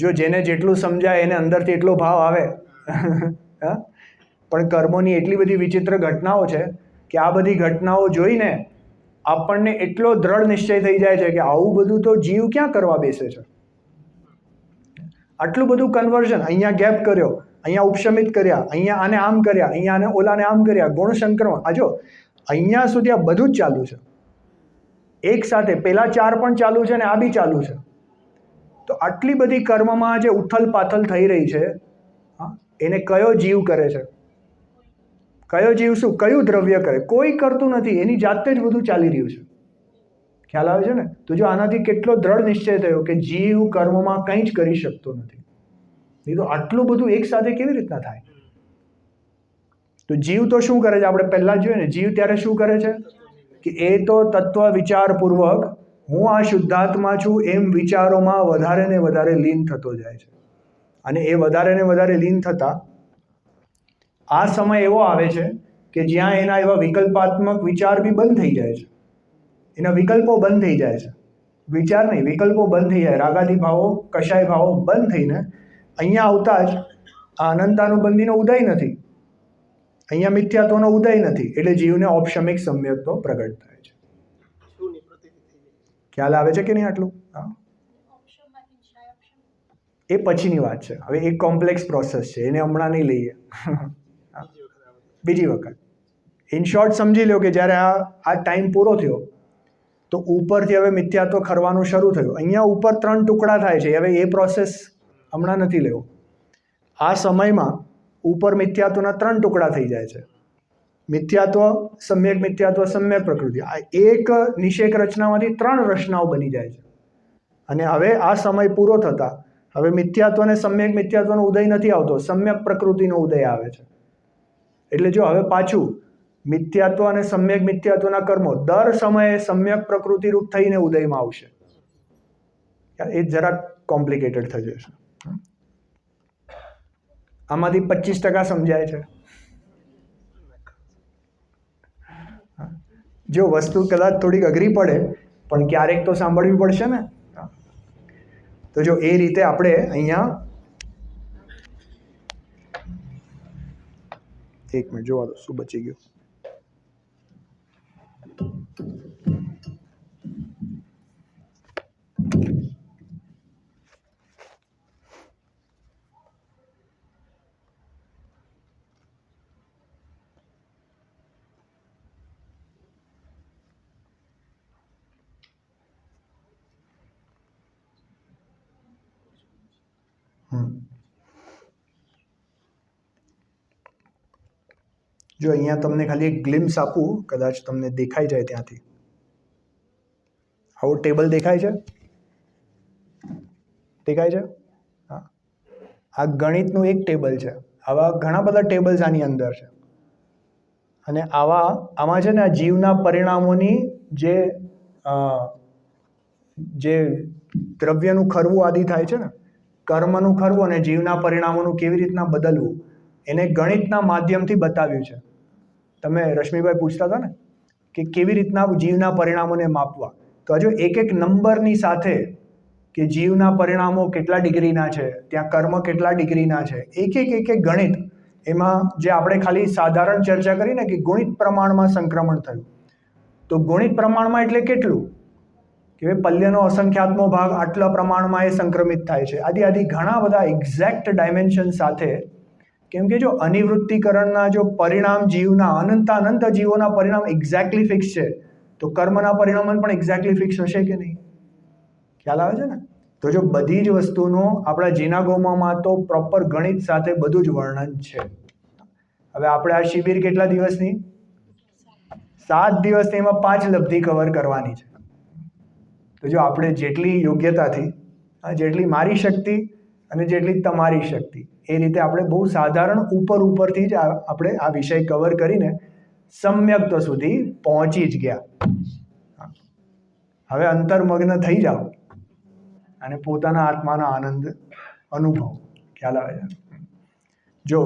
જો જેને જેટલું સમજાય એને અંદરથી એટલો ભાવ આવે. પણ કર્મોની એટલી બધી વિચિત્ર ઘટનાઓ છે કે આ બધી ઘટનાઓ જોઈને આપણને એટલો દ્રઢ નિશ્ચય થઈ જાય છે કે આવું બધું તો જીવ ક્યાં કરવા બેસે છે. આટલું બધું કન્વર્ઝન, અહીંયા ગેપ કર્યો, અહીંયા ઉપશમિત કર્યા, અહીંયા આને આમ કર્યા, અહીંયા આને ઓલાને આમ કર્યા, ગુણ સંક્રમણ. આ જો અહીંયા સુધી આ બધું જ ચાલુ છે એક સાથે. પેલા 4 પણ ચાલુ છે ને આ બી ચાલુ છે. તો આટલી બધી કર્મમાં જે ઉથલ પાથલ થઈ રહી છે, એને કયો જીવ કરે છે? કયો જીવ શું, કયું દ્રવ્ય કરે? કોઈ કરતું નથી, એની જાતે જ બધું ચાલી રહ્યું છે. ખ્યાલ આવે છે ને? તો જો આનાથી કેટલો દ્રઢ નિશ્ચય થયો કે જીવ કર્મમાં કંઈ જ કરી શકતો નથી. નહીં તો આટલું બધું એક સાથે કેવી રીતના થાય? તો જીવ તો શું કરે છે? આપણે પહેલા જ જોયું ને, જીવ ત્યારે શું કરે છે કે એ તો તત્વ વિચારપૂર્વક હું આ શુદ્ધાત્મા છું એમ વિચારોમાં વધારે ને વધારે લીન થતો જાય છે. અને એ વધારે ને વધારે લીન થતા આ સમય એવો આવે છે કે જ્યાં એના એવા વિકલ્પાત્મક વિચાર બી બંધ થઈ જાય છે. એના વિકલ્પો બંધ થઈ જાય છે. વિચાર નહીં, વિકલ્પો બંધ થઈ જાય. રાગાદી ભાવો, કશાય ભાવો બંધ થઈને અહીંયા આવતા જ આ અનંતાનુબંધીનો ઉદય નથી, અહીંયા મિથ્યાત્વનો ઉદય નથી. એટલે જીવને ઔપશમિક સમ્યક્તો પ્રગટ થાય છે. ખ્યાલ આવે છે કે નહીં આટલું? હા, એ પછીની વાત છે. હવે એક કોમ્પ્લેક્સ પ્રોસેસ છે, એને હમણાં નહીં લઈએ, બીજી વખત. ઇન શોર્ટ સમજી લો કે જ્યારે આ ટાઈમ પૂરો થયો તો ઉપરથી હવે મિથ્યાત્વ ખરવાનું શરૂ થયું. અહીંયા ઉપર 3 ટુકડા થાય છે. હવે એ પ્રોસેસ હમણાં નથી લેવો. આ સમયમાં ઉપર મિથ્યાત્વના 3 ટુકડા થઈ જાય છે. મિથ્યાત્વ, સમ્યક પ્રકૃતિ. આ એક નિષેક રચનામાંથી 3 રચનાઓ બની જાય છે. અને હવે આ સમય પૂરો થતા હવે મિથ્યાત્વ અને સમ્યક મિથ્યાત્વનો ઉદય નથી આવતો, સમ્યક પ્રકૃતિનો ઉદય આવે છે. એટલે જો હવે પાછું મિથ્યાત્વ અને સમ્યક મિથ્યાત્વના કર્મો દર સમયે સમ્યક પ્રકૃતિ રૂપ થઈને ઉદયમાં આવશે. એ જરાક કોમ્પ્લિકેટેડ થઈ જશે. આમાંથી 25% સમજાય છે. જો વસ્તુ કદાચ થોડીક અઘરી પડે પણ ક્યારેક તો સાંભળવી પડશે ને. તો જો એ રીતે આપણે અહીંયા એક મિનિટ જોવા દો શું બચી ગયું. જો અહીંયા તમને ખાલી એક ગ્લિમ્સ આપું, કદાચ તમને દેખાઈ જાય ત્યાંથી. આવું ટેબલ દેખાય છે? દેખાય છે? હા, આ ગણિતનું એક ટેબલ છે. આવા ઘણા બધા ટેબલ્સ આની અંદર છે. અને આમાં છે ને આ જીવના પરિણામોની જે દ્રવ્યનું ખરવું આદિ થાય છે ને, કર્મનું ખરવું અને જીવના પરિણામોનું કેવી રીતના બદલવું, એને ગણિતના માધ્યમથી બતાવ્યું છે. તમે રશ્મિભાઈ પૂછતા હતા ને કે કેવી રીતના જીવના પરિણામોને માપવા, તો હજુ એક એક નંબરની સાથે કે જીવના પરિણામો કેટલા ડિગ્રીના છે, ત્યાં કર્મ કેટલા ડિગ્રીના છે, એક એક ગણિત. એમાં જે આપણે ખાલી સાધારણ ચર્ચા કરીને કે ગુણિત પ્રમાણમાં સંક્રમણ થયું, તો ગુણિત પ્રમાણમાં એટલે કેટલું કે પલ્યનો અસંખ્યાતમો ભાગ આટલા પ્રમાણમાં એ સંક્રમિત થાય છે. આદિ ઘણા બધા એક્ઝેક્ટ ડાયમેન્શન સાથે. કેમ કે જો અનિવૃત્તિકરણના જો પરિણામ જીવના અનંત જીવોના પરિણામ એક્ઝેક્ટલી ફિક્સ છે, તો કર્મના પરિણામ પણ એક્ઝેક્ટલી ફિક્સ હશે કે નહીં? ખ્યાલ આવે છે ને? તો જો બધી જ વસ્તુનો આપણા જીનાગોમામાં તો પ્રોપર ગણિત સાથે બધું જ વર્ણન છે. હવે આપણે આ શિબિર કેટલા દિવસની? 7 દિવસની, એમાં 5 લબ્ધિ કવર કરવાની છે. તો જો આપણે જેટલી યોગ્યતાથી, જેટલી મારી શક્તિ અને જેટલી તમારી શક્તિ, એ રીતે આપણે બહુ સાધારણ ઉપરથી જ આપણે આ વિષય કવર કરીને સમ્યક્ત્વ સુધી પહોંચી જ ગયા. હવે અંતર્મગ્ન થઈ જાઓ અને પોતાના આત્માનો આનંદ અનુભવ. ખ્યાલ આવે છે? જો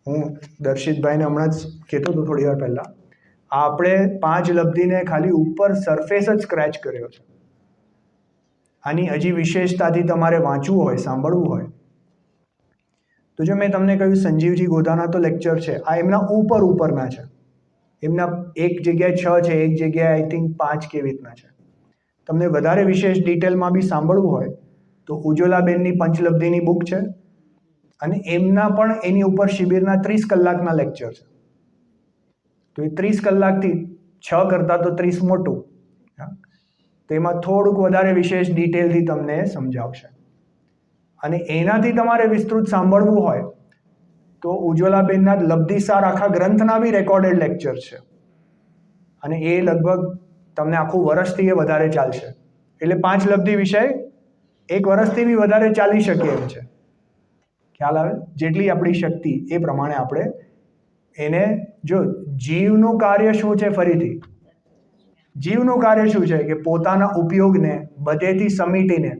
હું દર્શિતભાઈને હમણાં જ કહેતો હતો થોડી વાર પહેલાં, આપણે 5 લબ્ધિને ખાલી ઉપર સરફેસ જ સ્ક્રેચ કર્યો છે. આની હજી વિશેષતાથી તમારે વાંચવું હોય, સાંભળવું હોય, તો જો મેં તમને કહ્યું સંજીવજી ગોધાના તો લેક્ચર છે, આ એમના ઉપરના છે. એમના એક જગ્યાએ 6 છે, એક જગ્યાએ આઈ થિંક 5 કેવી રીતના છે. તમને વધારે વિશેષ ડિટેલમાં બી સાંભળવું હોય તો ઉજ્જવલાબેનની પંચલબ્ધિની બુક છે, અને એમના પણ એની ઉપર શિબિરના 30 કલાકના લેક્ચર છે. તો એ 30 કલાકથી 6 કરતાં તો 30 મોટું, તો એમાં થોડુંક વધારે વિશેષ ડિટેલથી તમને સમજાવશે. અને એનાથી તમારે વિસ્તૃત સાંભળવું હોય તો ઉજ્જવલાબેનના લબ્ધિસાર આખા ગ્રંથના બી રેકોર્ડેડ લેક્ચર છે, અને એ લગભગ તમને આખું વર્ષથી એ વધારે ચાલશે. એટલે 5 લબ્ધિ વિષય 1 વર્ષથી બી વધારે ચાલી શકે એમ છે. ખ્યાલ આવે? જેટલી આપણી શક્તિ એ પ્રમાણે આપણે એને. જો જીવનું કાર્ય શું છે, ફરીથી જીવનું કાર્ય શું છે કે પોતાના ઉપયોગને બધેથી સમેટીને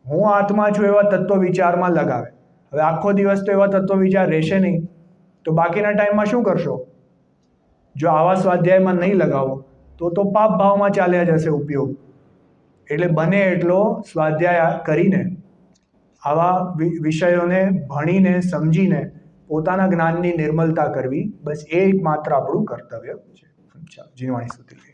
હું આત્મા છું એવા તત્વ વિચારમાં લગાવે. હવે આખો દિવસ તો એવા તત્વ વિચાર રહેશે નહીં, તો બાકીના ટાઈમમાં શું કરશો? જો આવા સ્વાધ્યાયમાં નહીં લગાવો તો પાપ ભાવમાં ચાલ્યા જશે ઉપયોગ. એટલે બને એટલો સ્વાધ્યાય કરીને આવા વિષયોને ભણીને સમજીને પોતાના જ્ઞાનની નિર્મલતા કરવી, બસ એ માત્ર આપણું કર્તવ્ય છે. જીનવાણી સ્તુતિ લઈએ.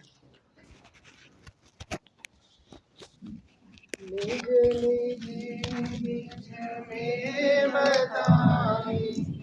निज निज निज में बताई